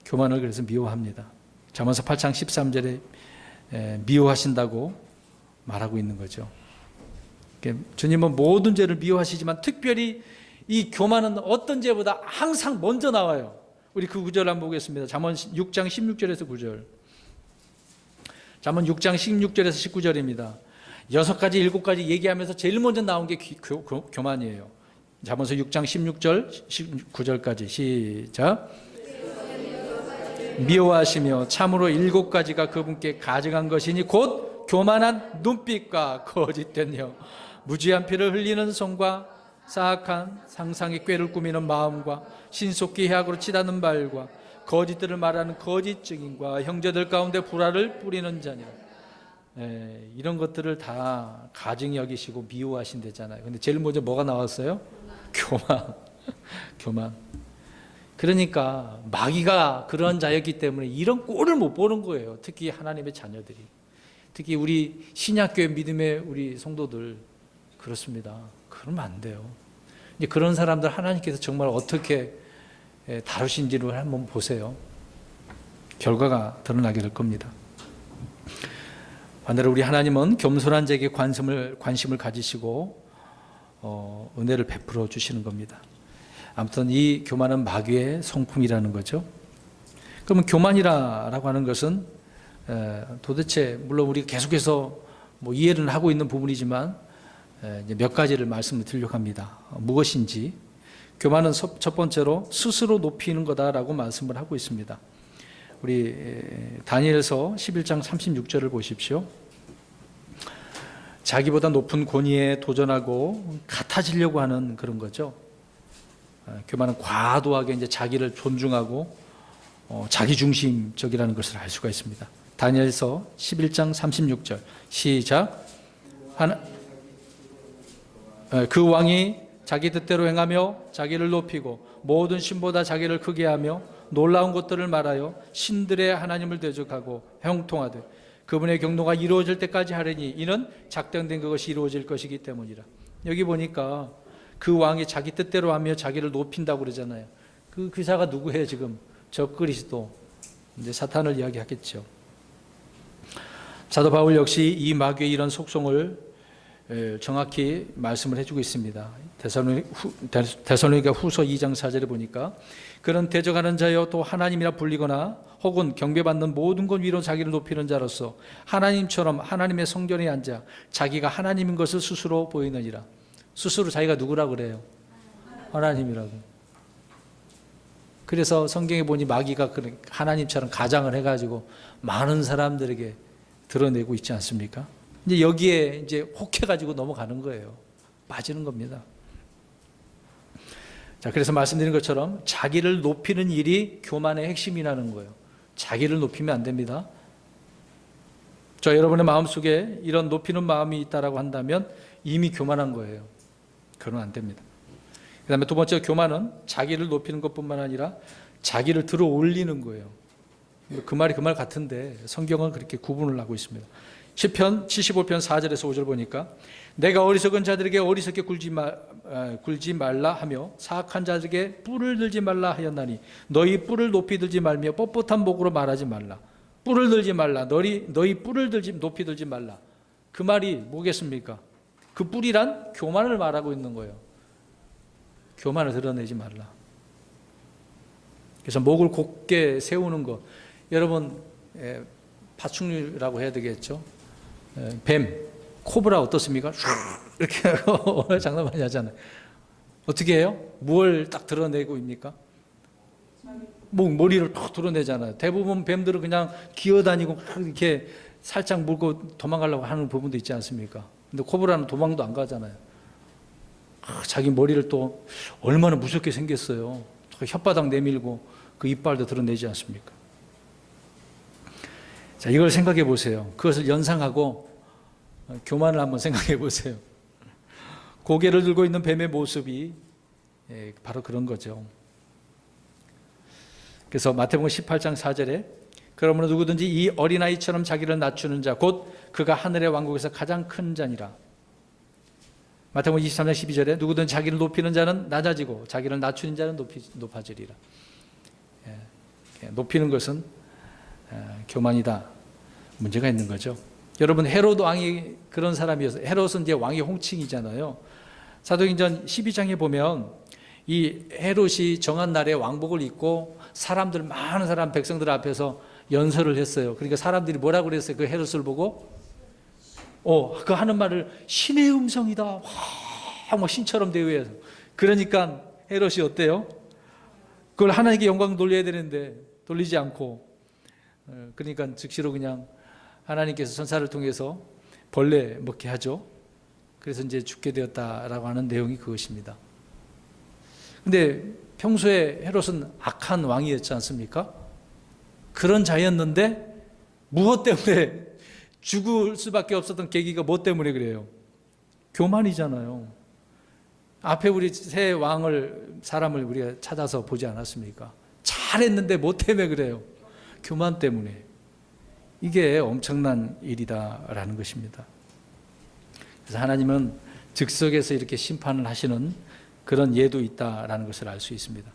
S1: 교만을 그래서 미워합니다. 잠언서 8장 13절에 미워하신다고 말하고 있는 거죠. 주님은 모든 죄를 미워하시지만 특별히 이 교만은 어떤 죄보다 항상 먼저 나와요. 우리 그 구절 한번 보겠습니다. 잠언 6장 16절에서 9절. 잠언 6장 16절에서 19절입니다. 6가지 7가지 얘기하면서 제일 먼저 나온 게 교만이에요. 잠언서 6장 16절 19절까지 시작. 미워하시며 참으로 7가지가 그분께 가져간 것이니 곧 교만한 눈빛과 거짓된 혀, 무지한 피를 흘리는 손과 사악한 상상의 꾀를 꾸미는 마음과 신속히 해악으로 치닫는 발과 거짓들을 말하는 거짓 증인과 형제들 가운데 불화를 뿌리는 자니라. 이런 것들을 다 가증히 여기시고 미워하신대잖아요. 근데 제일 먼저 뭐가 나왔어요? 교만. 그러니까 마귀가 그런 자였기 때문에 이런 꼴을 못 보는 거예요. 특히 하나님의 자녀들이. 특히 우리 신약교회 믿음의 우리 성도들 그렇습니다. 그러면 안 돼요. 이제 그런 사람들 하나님께서 정말 어떻게 다루신지를 한번 보세요. 결과가 드러나게 될 겁니다. 반대로 우리 하나님은 겸손한 자에게 관심을 가지시고 은혜를 베풀어 주시는 겁니다. 아무튼 이 교만은 마귀의 성품이라는 거죠. 그러면 교만이라고 하는 것은 도대체 물론 우리가 계속해서 이해를 하고 있는 부분이지만 이제 몇 가지를 말씀을 드리려고 합니다. 무엇인지. 교만은 첫 번째로 스스로 높이는 거다라고 말씀을 하고 있습니다. 우리 다니엘서 11장 36절을 보십시오. 자기보다 높은 권위에 도전하고 같아지려고 하는 그런 거죠. 교만은 과도하게 이제 자기를 존중하고 자기중심적이라는 것을 알 수가 있습니다. 다니엘서 11장 36절 시작. 그 왕이 자기 뜻대로 행하며 자기를 높이고 모든 신보다 자기를 크게 하며 놀라운 것들을 말하여 신들의 하나님을 대적하고 형통하되 그분의 경노가 이루어질 때까지 하려니 이는 작정된 그것이 이루어질 것이기 때문이라. 여기 보니까 그 왕이 자기 뜻대로 하며 자기를 높인다고 그러잖아요. 그 기사가 누구예요 지금? 적그리스도, 이제 사탄을 이야기하겠죠. 사도 바울 역시 이 마귀의 이런 속성을 정확히 말씀을 해주고 있습니다. 데살로니가 후서 2장 4절에 보니까 그는 대적하는 자여 또 하나님이라 불리거나 혹은 경배받는 모든 것 위로 자기를 높이는 자로서 하나님처럼 하나님의 성전에 앉아 자기가 하나님인 것을 스스로 보이느니라. 스스로 자기가 누구라 그래요? 하나님이라고. 그래서 성경에 보니 마귀가 하나님처럼 가장을 해가지고 많은 사람들에게 드러내고 있지 않습니까? 이제 여기에 이제 혹해가지고 넘어가는 거예요. 빠지는 겁니다. 자, 그래서 말씀드린 것처럼 자기를 높이는 일이 교만의 핵심이라는 거예요. 자기를 높이면 안 됩니다. 저 여러분의 마음속에 이런 높이는 마음이 있다라고 한다면 이미 교만한 거예요. 그러면 안 됩니다. 그 다음에 두 번째, 교만은 자기를 높이는 것뿐만 아니라 자기를 들어 올리는 거예요. 그 말이 그 말 같은데 성경은 그렇게 구분을 하고 있습니다. 시편 75편 4절에서 5절 보니까 내가 어리석은 자들에게 어리석게 굴지 말라 하며 사악한 자들에게 뿔을 들지 말라 하였나니 너희 뿔을 높이 들지 말며 뻣뻣한 목으로 말하지 말라. 뿔을 들지 말라. 너희 뿔을 높이 들지 말라. 그 말이 뭐겠습니까? 그 뿔이란 교만을 말하고 있는 거예요. 교만을 드러내지 말라. 그래서 목을 곧게 세우는 것. 여러분 파충류라고 해야 되겠죠? 뱀, 코브라 어떻습니까? 이렇게 오늘 장난 많이 하잖아요. 어떻게 해요? 뭘 딱 드러내고 입니까? 머리를 탁 드러내잖아요. 대부분 뱀들은 그냥 기어다니고 이렇게 살짝 물고 도망가려고 하는 부분도 있지 않습니까? 근데 코브라는 도망도 안 가잖아요. 자기 머리를 또 얼마나 무섭게 생겼어요. 혓바닥 내밀고 그 이빨도 드러내지 않습니까? 자, 이걸 생각해 보세요. 그것을 연상하고 교만을 한번 생각해 보세요. 고개를 들고 있는 뱀의 모습이 바로 그런 거죠. 그래서 마태복음 18장 4절에 그러므로 누구든지 이 어린아이처럼 자기를 낮추는 자 곧 그가 하늘의 왕국에서 가장 큰 자니라. 마태복음 23장 12절에 누구든지 자기를 높이는 자는 낮아지고 자기를 낮추는 자는 높아지리라. 높이는 것은 교만이다. 문제가 있는 거죠. 여러분, 헤롯 왕이 그런 사람이었어요. 헤롯은 이제 왕의 홍칭이잖아요. 사도행전 12장에 보면 이 헤롯이 정한 날에 왕복을 입고 많은 사람 백성들 앞에서 연설을 했어요. 그러니까 사람들이 뭐라고 그랬어요? 그 헤롯을 보고 그 하는 말을 신의 음성이다. 막 신처럼 대우해서. 그러니까 헤롯이 어때요? 그걸 하나님께 영광 돌려야 되는데 돌리지 않고, 그러니까 즉시로 그냥 하나님께서 천사를 통해서 벌레 먹게 하죠. 그래서 이제 죽게 되었다라고 하는 내용이 그것입니다. 근데 평소에 헤롯은 악한 왕이었지 않습니까? 그런 자였는데 무엇 때문에 죽을 수밖에 없었던 계기가 뭐 때문에 그래요? 교만이잖아요. 앞에 우리 새 사람을 우리가 찾아서 보지 않았습니까? 잘했는데 뭐 때문에 그래요? 교만 때문에. 이게 엄청난 일이다라는 것입니다. 그래서 하나님은 즉석에서 이렇게 심판을 하시는 그런 예도 있다라는 것을 알 수 있습니다.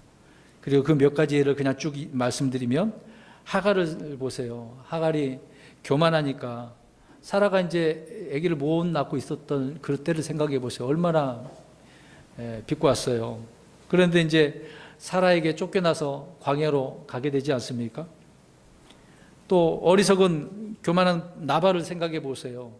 S1: 그리고 그 몇 가지 예를 그냥 쭉 말씀드리면, 하갈을 보세요. 하갈이 교만하니까 사라가 이제 아기를 못 낳고 있었던 그 때를 생각해 보세요. 얼마나 빚고 왔어요. 그런데 이제 사라에게 쫓겨나서 광야로 가게 되지 않습니까? 또 어리석은 교만한 나발을 생각해 보세요.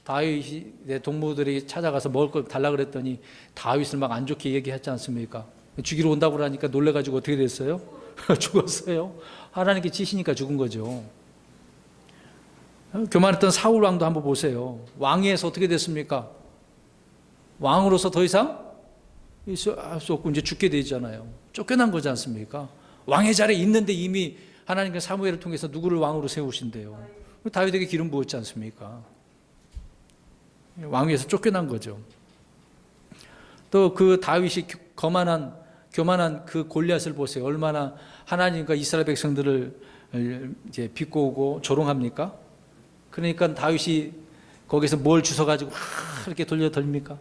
S1: 다윗의 동무들이 찾아가서 먹을 걸 달라 그랬더니 다윗을 막 안 좋게 얘기했지 않습니까? 죽이러 온다고 그러니까 놀래가지고 어떻게 됐어요? 죽었어요. 하나님께 지시니까 죽은 거죠. 교만했던 사울 왕도 한번 보세요. 왕위에서 어떻게 됐습니까? 왕으로서 더 이상 할 수 없고 이제 죽게 되잖아요. 쫓겨난 거지 않습니까? 왕의 자리에 있는데 이미 하나님께 사무엘을 통해서 누구를 왕으로 세우신대요. 다윗에게 기름 부었지 않습니까? 왕위에서 쫓겨난 거죠. 또 그 다윗이 교만한 그 골리앗을 보세요. 얼마나 하나님과 이스라엘 백성들을 이제 비꼬고 조롱합니까? 그러니까 다윗이 거기서 뭘 주워가지고 이렇게 돌립니까?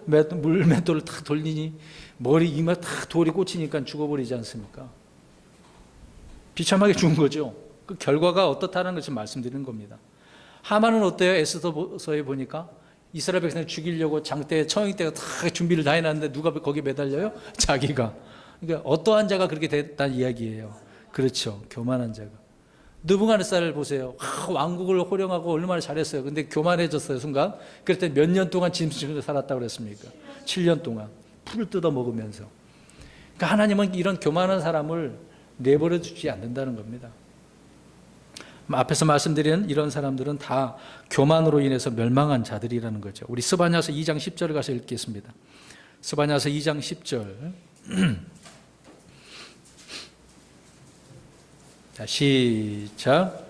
S1: 물맷돌을 탁 돌리니 머리 이마 탁 돌이 꽂히니까 죽어버리지 않습니까? 비참하게 죽은 거죠. 그 결과가 어떻다는 것을 말씀드리는 겁니다. 하만은 어때요? 에스더서에 보니까 이스라엘 백성을 죽이려고 장대, 청익대가 다 준비를 다 해놨는데 누가 거기에 매달려요? 자기가. 그러니까 어떠한 자가 그렇게 됐다는 이야기예요. 그렇죠. 교만한 자가. 느부갓네살을 보세요. 왕국을 호령하고 얼마나 잘했어요. 근데 교만해졌어요, 순간. 그랬더니 몇 년 동안 짐승으로 살았다고 그랬습니까? 7년 동안. 풀을 뜯어 먹으면서. 그러니까 하나님은 이런 교만한 사람을 내버려 두지 않는다는 겁니다. 앞에서 말씀드린 이런 사람들은 다 교만으로 인해서 멸망한 자들이라는 거죠. 우리 스바냐서 2장 10절을 가서 읽겠습니다. 스바냐서 2장 10절. 자, 시작.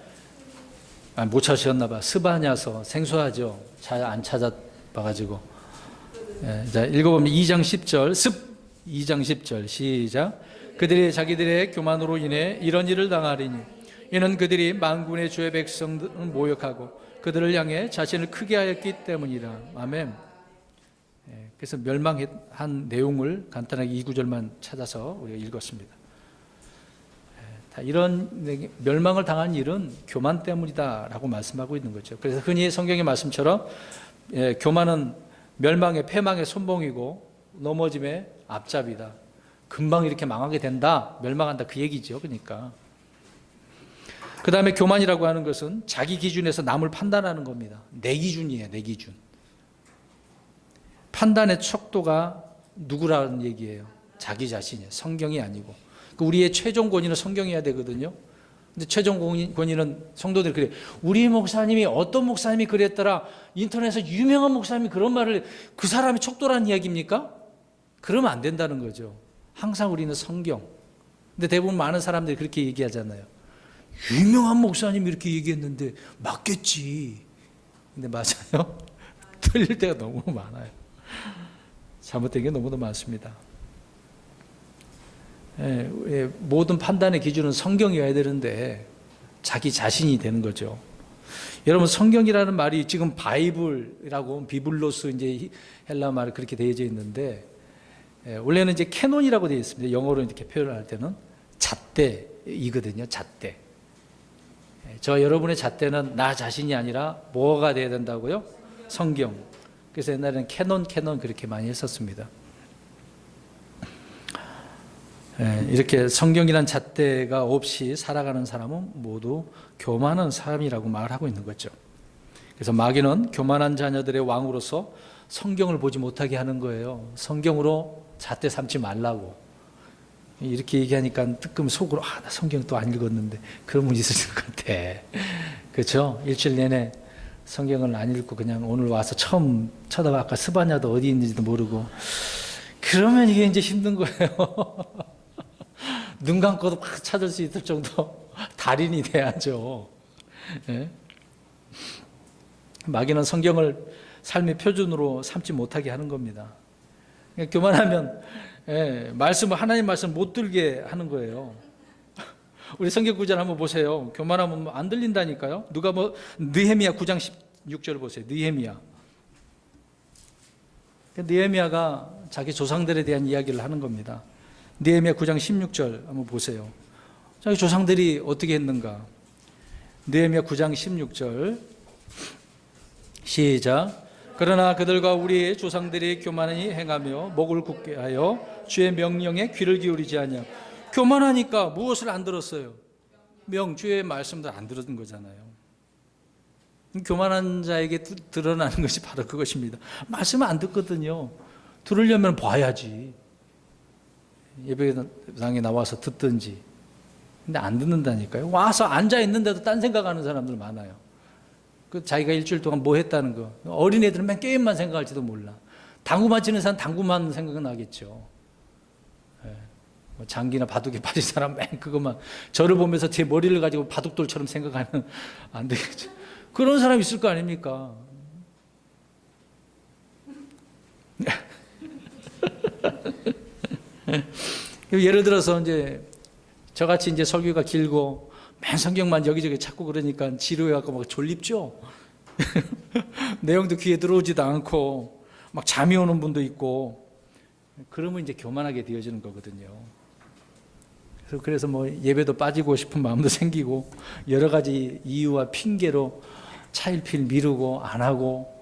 S1: 못 찾으셨나 봐. 스바냐서 생소하죠. 잘 안 찾아봐가지고. 자, 읽어보면 2장 10절. 2장 10절 시작. 그들이 자기들의 교만으로 인해 이런 일을 당하리니 이는 그들이 만군의 주의 백성들을 모욕하고 그들을 향해 자신을 크게 하였기 때문이라. 아멘. 그래서 멸망한 내용을 간단하게 이 구절만 찾아서 우리가 읽었습니다. 이런 멸망을 당한 일은 교만 때문이다라고 말씀하고 있는 거죠. 그래서 흔히 성경의 말씀처럼 교만은 멸망의 패망의 손봉이고 넘어짐의 앞잡이다. 금방 이렇게 망하게 된다, 멸망한다 그 얘기죠. 그러니까 그 다음에 교만이라고 하는 것은 자기 기준에서 남을 판단하는 겁니다. 내 기준이에요. 내 기준. 판단의 척도가 누구라는 얘기예요? 자기 자신이에요. 성경이 아니고. 우리의 최종 권위는 성경이어야 되거든요. 근데 최종 권위는 성도들이 그래요. 우리 목사님이 어떤 목사님이 그랬더라. 인터넷에서 유명한 목사님이 그런 말을 그 사람이 척도라는 이야기입니까? 그러면 안 된다는 거죠. 항상 우리는 성경. 근데 대부분 많은 사람들이 그렇게 얘기하잖아요. 유명한 목사님이 이렇게 얘기했는데 맞겠지. 근데 맞아요? 틀릴 때가 너무 많아요. 잘못된 게 너무도 많습니다. 모든 판단의 기준은 성경이어야 되는데 자기 자신이 되는 거죠. 여러분 성경이라는 말이 지금 바이블이라고 비블로스 이제 헬라 말 그렇게 되어져 있는데 원래는 이제 캐논이라고 되어 있습니다. 영어로 이렇게 표현할 때는 잣대이거든요. 잣대. 저 여러분의 잣대는 나 자신이 아니라 뭐가 돼야 된다고요? 성경. 그래서 옛날에는 캐논 그렇게 많이 했었습니다. 이렇게 성경이란 잣대가 없이 살아가는 사람은 모두 교만한 사람이라고 말하고 있는 거죠. 그래서 마귀는 교만한 자녀들의 왕으로서 성경을 보지 못하게 하는 거예요. 성경으로 잣대 삼지 말라고. 이렇게 얘기하니까 뜨끔 속으로 나 성경 또 안 읽었는데 그런 분이 있을 것 같아. 그렇죠? 일주일 내내 성경을 안 읽고 그냥 오늘 와서 처음 쳐다봐 아까 스바냐도 어디 있는지도 모르고 그러면 이게 이제 힘든 거예요. 눈 감고도 막 찾을 수 있을 정도 달인이 돼야죠. 예? 마귀는 성경을 삶의 표준으로 삼지 못하게 하는 겁니다. 교만하면 말씀을 하나님 말씀 못 들게 하는 거예요. 우리 성경 구절 한번 보세요. 교만하면 안 들린다니까요. 누가 느헤미야 9장 16절 보세요. 느헤미야가 자기 조상들에 대한 이야기를 하는 겁니다. 느헤미야 9장 16절 한번 보세요. 자기 조상들이 어떻게 했는가? 느헤미야 9장 16절 시작. 그러나 그들과 우리의 조상들이 교만히 행하며 목을 굳게 하여 주의 명령에 귀를 기울이지 않냐. 교만하니까 무엇을 안 들었어요? 주의 말씀도 안 들은 거잖아요. 교만한 자에게 드러나는 것이 바로 그것입니다. 말씀을 안 듣거든요. 들으려면 봐야지. 예배당에 나와서 듣든지. 근데 안 듣는다니까요. 와서 앉아 있는데도 딴 생각하는 사람들 많아요. 자기가 일주일 동안 뭐 했다는 거. 어린애들은 맨 게임만 생각할지도 몰라. 당구만 치는 사람 당구만 생각은 하겠죠. 장기나 바둑에 빠진 사람 맨 그것만, 저를 보면서 제 머리를 가지고 바둑돌처럼 생각하는, 안 되겠죠. 그런 사람 있을 거 아닙니까? 예를 들어서 이제 저같이 이제 설교가 길고 맨 성경만 여기저기 찾고 그러니까 지루해갖고 막 졸립죠. 내용도 귀에 들어오지도 않고 막 잠이 오는 분도 있고, 그러면 이제 교만하게 되어지는 거거든요. 그래서 뭐 예배도 빠지고 싶은 마음도 생기고 여러 가지 이유와 핑계로 차일피일 미루고 안 하고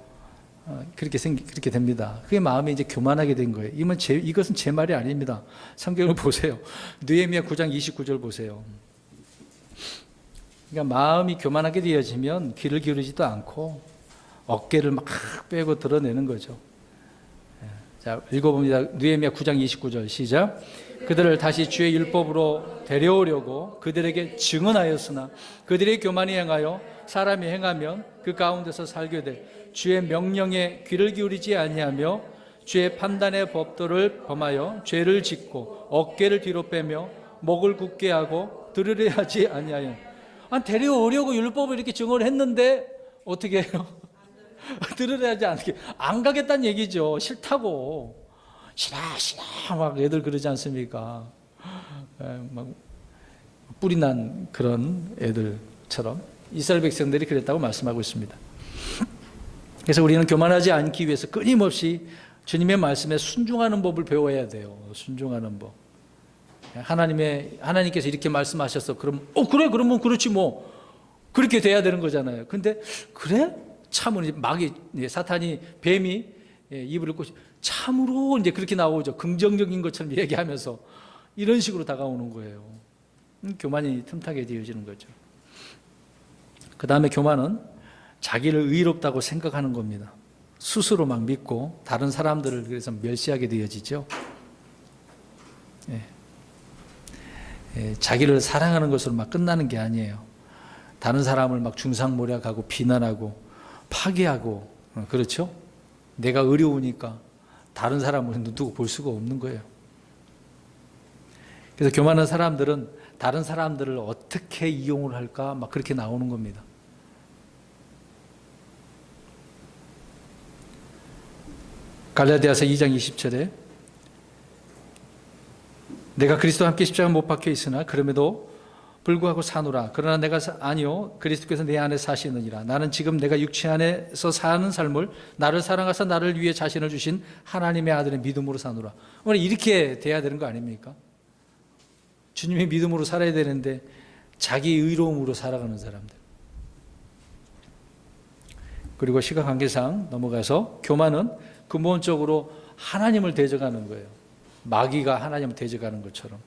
S1: 그렇게 됩니다. 그게 마음이 이제 교만하게 된 거예요. 이것은 제 말이 아닙니다. 성경을 보세요. 느헤미야 9장 29절 보세요. 그러니까 마음이 교만하게 되어지면 귀를 기울이지도 않고 어깨를 막 빼고 드러내는 거죠. 자, 읽어봅니다. 느헤미야 9장 29절 시작. 그들을 다시 주의 율법으로 데려오려고 그들에게 증언하였으나 그들의 교만이 행하여 사람이 행하면 그 가운데서 살게 될 주의 명령에 귀를 기울이지 아니하며 주의 판단의 법도를 범하여 죄를 짓고 어깨를 뒤로 빼며 목을 굳게 하고 들으려 하지 아니하여. 데려오려고 율법을 이렇게 증언을 했는데 어떻게 해요? 들으려 하지 않게 안 가겠다는 얘기죠. 싫다고. 싫어 막 애들 그러지 않습니까? 막 뿔이 난 그런 애들처럼 이스라엘 백성들이 그랬다고 말씀하고 있습니다. 그래서 우리는 교만하지 않기 위해서 끊임없이 주님의 말씀에 순종하는 법을 배워야 돼요. 순종하는 법. 하나님께서 이렇게 말씀하셨어. 그럼 그래 그러면 그렇지 뭐 그렇게 돼야 되는 거잖아요. 근데 그래? 참으로 사탄이 뱀이 입을 꽂 참으로 이제 그렇게 나오죠. 긍정적인 것처럼 얘기하면서 이런 식으로 다가오는 거예요. 교만이 틈타게 되어지는 거죠. 그 다음에 교만은 자기를 의롭다고 생각하는 겁니다. 스스로 막 믿고 다른 사람들을 그래서 멸시하게 되어지죠. 자기를 사랑하는 것으로 막 끝나는 게 아니에요. 다른 사람을 막 중상모략하고 비난하고 파괴하고 그렇죠? 내가 어려우니까 다른 사람을 눈 뜨고 볼 수가 없는 거예요. 그래서 교만한 사람들은 다른 사람들을 어떻게 이용을 할까 막 그렇게 나오는 겁니다. 갈라디아서 2장 20절에 내가 그리스도와 함께 십자가 못 박혀 있으나 그럼에도 불구하고 사노라. 그러나 내가 아니요 그리스도께서 내 안에 사시느니라. 나는 지금 내가 육체 안에서 사는 삶을 나를 사랑하사 나를 위해 자신을 주신 하나님의 아들의 믿음으로 사노라. 오늘 이렇게 돼야 되는 거 아닙니까? 주님의 믿음으로 살아야 되는데 자기 의로움으로 살아가는 사람들. 그리고 시간 관계상 넘어가서 교만은 근본적으로 하나님을 대적하는 거예요. 마귀가 하나님을 대적하는 것처럼.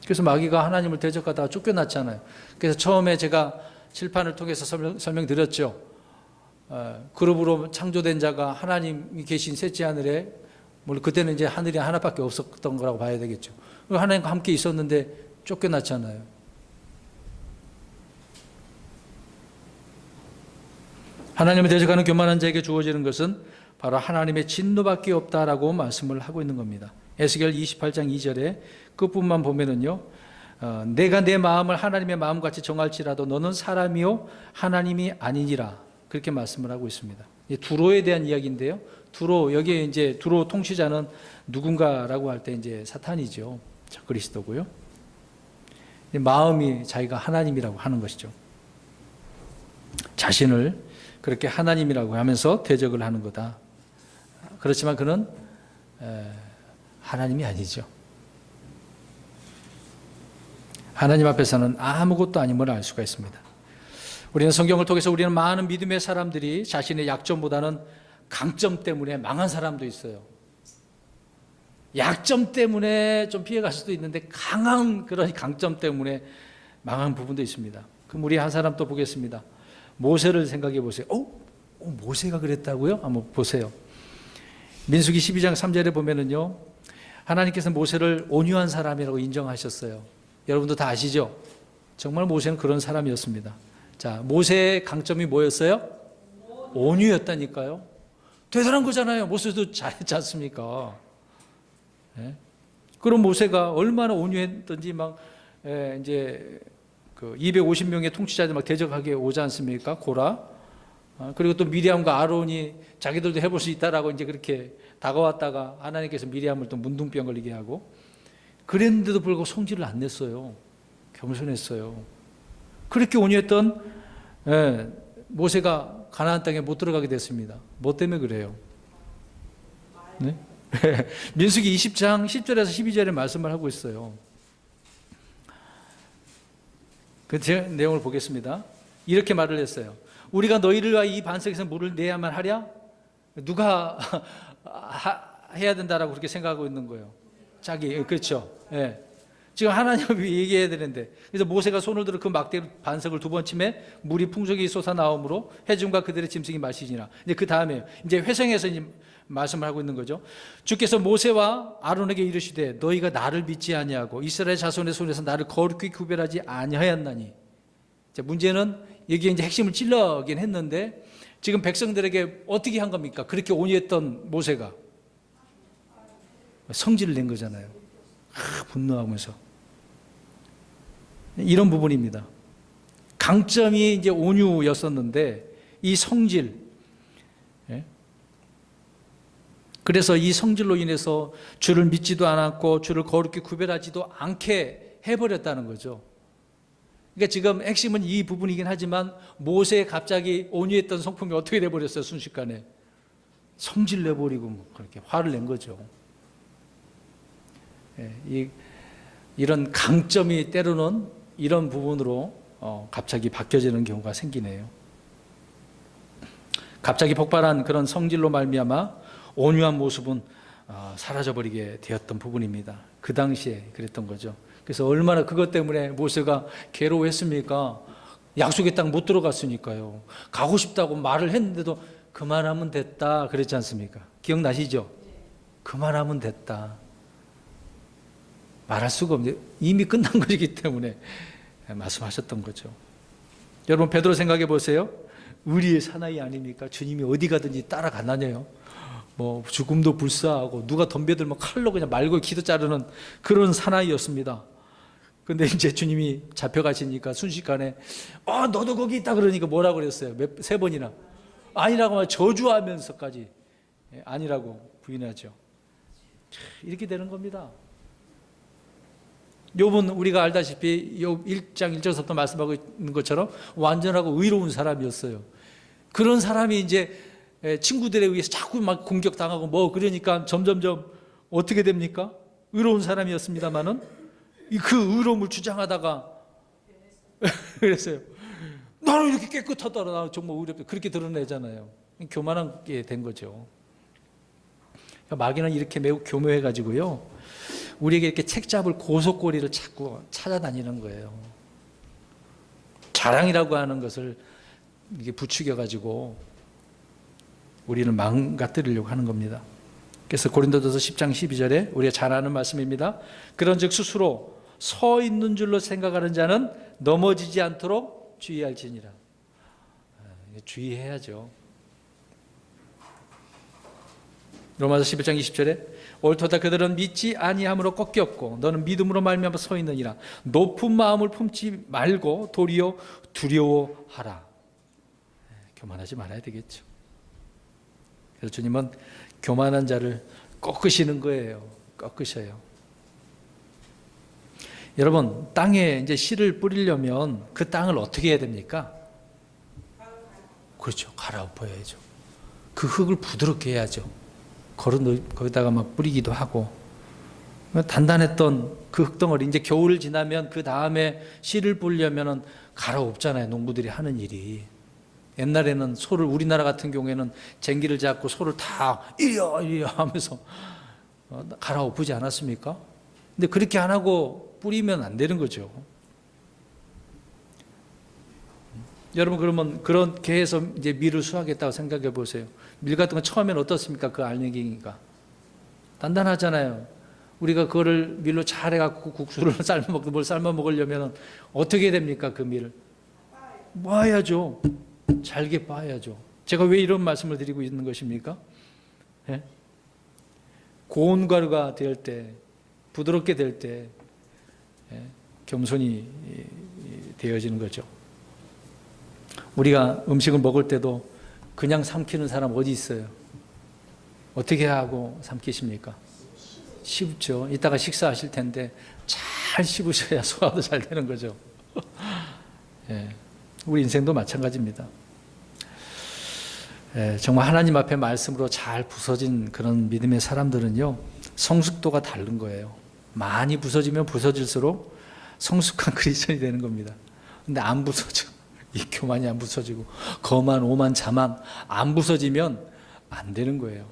S1: 그래서 마귀가 하나님을 대적하다가 쫓겨났잖아요. 그래서 처음에 제가 칠판을 통해서 설명드렸죠. 그룹으로 창조된 자가 하나님이 계신 셋째 하늘에, 물론 그때는 이제 하늘이 하나밖에 없었던 거라고 봐야 되겠죠. 하나님과 함께 있었는데 쫓겨났잖아요. 하나님을 대적하는 교만한 자에게 주어지는 것은 바로 하나님의 진노밖에 없다라고 말씀을 하고 있는 겁니다. 에스겔 28장 2절에 끝부분만 보면은요, 내가 내 마음을 하나님의 마음같이 정할지라도 너는 사람이요 하나님이 아니니라, 그렇게 말씀을 하고 있습니다. 두로에 대한 이야기인데요. 여기에 이제 두로 통치자는 누군가라고 할 때 이제 사탄이죠. 그리스도고요. 마음이 자기가 하나님이라고 하는 것이죠. 자신을 그렇게 하나님이라고 하면서 대적을 하는 거다. 그렇지만 그는 하나님이 아니죠. 하나님 앞에서는 아무것도 아님을 알 수가 있습니다. 우리는 성경을 통해서 우리는 많은 믿음의 사람들이 자신의 약점보다는 강점 때문에 망한 사람도 있어요. 약점 때문에 좀 피해갈 수도 있는데 강한 그런 강점 때문에 망한 부분도 있습니다. 그럼 우리 한 사람 또 보겠습니다. 모세를 생각해 보세요. 모세가 그랬다고요? 한번 보세요. 민수기 12장 3절에 보면은요, 하나님께서 모세를 온유한 사람이라고 인정하셨어요. 여러분도 다 아시죠? 정말 모세는 그런 사람이었습니다. 자, 모세의 강점이 뭐였어요? 온유였다니까요. 대단한 거잖아요. 모세도 잘했지 않습니까? 네? 그럼 모세가 얼마나 온유했던지 이제 그 250명의 통치자들 대적하게 오지 않습니까? 고라. 그리고 또 미리암과 아론이 자기들도 해볼 수 있다라고 이제 그렇게 다가왔다가 하나님께서 미리암을 또 문둥병 걸리게 하고, 그랬는데도 불구하고 성질을 안 냈어요. 겸손했어요. 그렇게 온유했던 모세가 가나안 땅에 못 들어가게 됐습니다. 뭐 때문에 그래요? 네? 민수기 20장 10절에서 12절에 말씀을 하고 있어요. 그 내용을 보겠습니다. 이렇게 말을 했어요. 우리가 너희를 위하여 이 반석에서 물을 내야만 하랴? 누가 해야 된다라고 그렇게 생각하고 있는 거예요. 자기. 그렇죠. 예. 지금 하나님이 얘기해야 되는데, 그래서 모세가 손을 들어 그 막대 반석을 두 번 치매 물이 풍족이 솟아 나오므로 회중과 그들의 짐승이 마시지니라. 이제 그 다음에 이제 회성에서 이제 말씀을 하고 있는 거죠. 주께서 모세와 아론에게 이르시되 너희가 나를 믿지 아니하고 이스라엘 자손의 손에서 나를 거룩히 구별하지 아니하였나니. 자, 문제는 여기에 이제 핵심을 찔러긴 했는데, 지금 백성들에게 어떻게 한 겁니까? 그렇게 온유했던 모세가 성질을 낸 거잖아요. 분노하면서. 이런 부분입니다. 강점이 이제 온유였었는데 이 성질, 그래서 이 성질로 인해서 주를 믿지도 않았고 주를 거룩히 구별하지도 않게 해버렸다는 거죠. 그러니까 지금 핵심은 이 부분이긴 하지만 모세의 갑자기 온유했던 성품이 어떻게 돼버렸어요? 순식간에 성질 내버리고 그렇게 화를 낸 거죠. 이런 강점이 때로는 이런 부분으로 갑자기 바뀌어지는 경우가 생기네요. 갑자기 폭발한 그런 성질로 말미암아 온유한 모습은 사라져버리게 되었던 부분입니다. 그 당시에 그랬던 거죠. 그래서 얼마나 그것 때문에 모세가 괴로워했습니까? 약속의 땅 못 들어갔으니까요. 가고 싶다고 말을 했는데도 그만하면 됐다 그랬지 않습니까? 기억나시죠? 그만하면 됐다. 말할 수가 없는데 이미 끝난 것이기 때문에 말씀하셨던 거죠. 여러분, 베드로 생각해 보세요. 의리의 사나이 아닙니까? 주님이 어디 가든지 따라가나요? 뭐 죽음도 불사하고 누가 덤벼들면 칼로 그냥 말고 기도 자르는 그런 사나이였습니다. 근데 이제 주님이 잡혀가시니까 순식간에 너도 거기 있다 그러니까 뭐라고 그랬어요? 세 번이나 아니라고 저주하면서까지 아니라고 부인하죠. 이렇게 되는 겁니다. 욥은 우리가 알다시피 욥 1장 1절부터 말씀하고 있는 것처럼 완전하고 의로운 사람이었어요. 그런 사람이 이제 친구들에 의해서 자꾸 막 공격당하고 뭐 그러니까 점점점 어떻게 됩니까? 의로운 사람이었습니다마는 그 의로움을 주장하다가 그랬어요. 나는 이렇게 깨끗하더라. 나 정말 의롭다. 그렇게 드러내잖아요. 교만하게 된 거죠. 마귀는 이렇게 매우 교묘해가지고요. 우리에게 이렇게 책 잡을 고속고리를 자꾸 찾아다니는 거예요. 자랑이라고 하는 것을 이렇게 부추겨가지고 우리는 망가뜨리려고 하는 겁니다. 그래서 고린도전서 10장 12절에 우리가 잘 아는 말씀입니다. 그런즉 스스로 서 있는 줄로 생각하는 자는 넘어지지 않도록 주의할지니라. 주의해야죠. 로마서 11장 20절에 옳도다 그들은 믿지 아니함으로 꺾였고 너는 믿음으로 말미암아 서 있느니라. 높은 마음을 품지 말고 도리어 두려워하라. 교만하지 말아야 되겠죠. 그래서 주님은 교만한 자를 꺾으시는 거예요. 꺾으셔요. 여러분, 땅에 이제 씨를 뿌리려면 그 땅을 어떻게 해야 됩니까? 그렇죠. 갈아엎어야죠. 그 흙을 부드럽게 해야죠. 거기다가 막 뿌리기도 하고. 단단했던 그 흙덩어리, 이제 겨울을 지나면 그 다음에 씨를 뿌리려면 갈아엎잖아요. 농부들이 하는 일이. 옛날에는 소를, 우리나라 같은 경우에는 쟁기를 잡고 소를 다 이리야 하면서 갈아엎지 않았습니까? 근데 그렇게 안 하고 뿌리면 안 되는 거죠. 여러분 그러면 그렇게 해서 이제 밀을 수확했다고 생각해 보세요. 밀 같은 건 처음엔 어떻습니까? 그 알갱이가 단단하잖아요. 우리가 그거를 밀로 잘 해갖고 국수를 삶아 먹고 뭘 삶아 먹으려면 어떻게 됩니까? 그 밀을 빻아야죠. 잘게 빻아야죠. 제가 왜 이런 말씀을 드리고 있는 것입니까? 예? 고운 가루가 될 때, 부드럽게 될 때, 예? 겸손이 되어지는 거죠. 우리가 음식을 먹을 때도 그냥 삼키는 사람 어디 있어요? 어떻게 하고 삼키십니까? 씹죠. 이따가 식사하실 텐데 잘 씹으셔야 소화도 잘 되는 거죠. 예, 우리 인생도 마찬가지입니다. 예, 정말 하나님 앞에 말씀으로 잘 부서진 그런 믿음의 사람들은요, 성숙도가 다른 거예요. 많이 부서지면 부서질수록 성숙한 크리스천이 되는 겁니다. 근데 안 부서져. 이 교만이 안 부서지고 거만 오만 자만 안 부서지면 안 되는 거예요.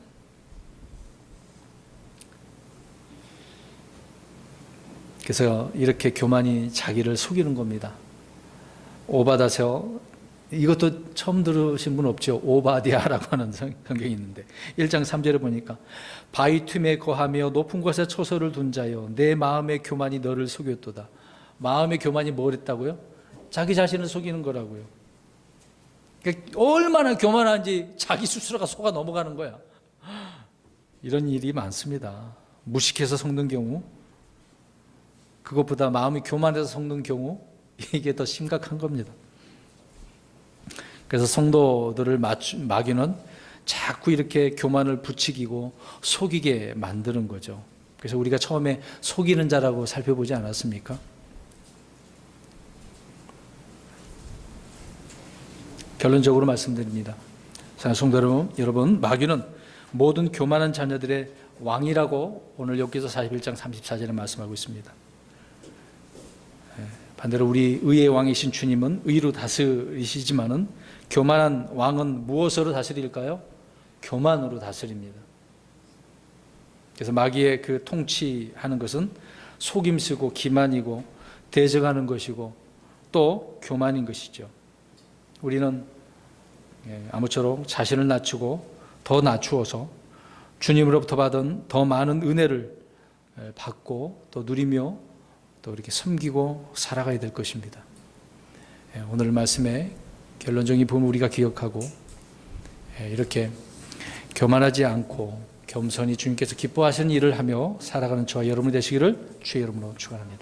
S1: 그래서 이렇게 교만이 자기를 속이는 겁니다. 오바다서, 이것도 처음 들으신 분 없죠? 오바디아라고 하는 성경이 있는데 1장 3절에 보니까 바위 틈에 거하며 높은 곳에 초소를 둔 자여 내 마음의 교만이 너를 속였도다. 마음의 교만이 뭘 했다고요? 자기 자신을 속이는 거라고요. 그러니까 얼마나 교만한지 자기 스스로가 속아 넘어가는 거야. 이런 일이 많습니다. 무식해서 속는 경우, 그것보다 마음이 교만해서 속는 경우, 이게 더 심각한 겁니다. 그래서 성도들을 마귀는 자꾸 이렇게 교만을 부추기고 속이게 만드는 거죠. 그래서 우리가 처음에 속이는 자라고 살펴보지 않았습니까? 결론적으로 말씀드립니다. 성도 여러분, 마귀는 모든 교만한 자녀들의 왕이라고 오늘 욥기서 41장 34절에 말씀하고 있습니다. 반대로 우리 의의 왕이신 주님은 의로 다스리시지만은 교만한 왕은 무엇으로 다스릴까요? 교만으로 다스립니다. 그래서 마귀의 그 통치하는 것은 속임수고 기만이고 대적하는 것이고 또 교만인 것이죠. 우리는 아무쪼록 자신을 낮추고 더 낮추어서 주님으로부터 받은 더 많은 은혜를 받고 또 누리며 또 이렇게 섬기고 살아가야 될 것입니다. 오늘 말씀의 결론적인 부분을 우리가 기억하고 이렇게 교만하지 않고 겸손히 주님께서 기뻐하시는 일을 하며 살아가는 저와 여러분이 되시기를 주의 이름으로 축원합니다.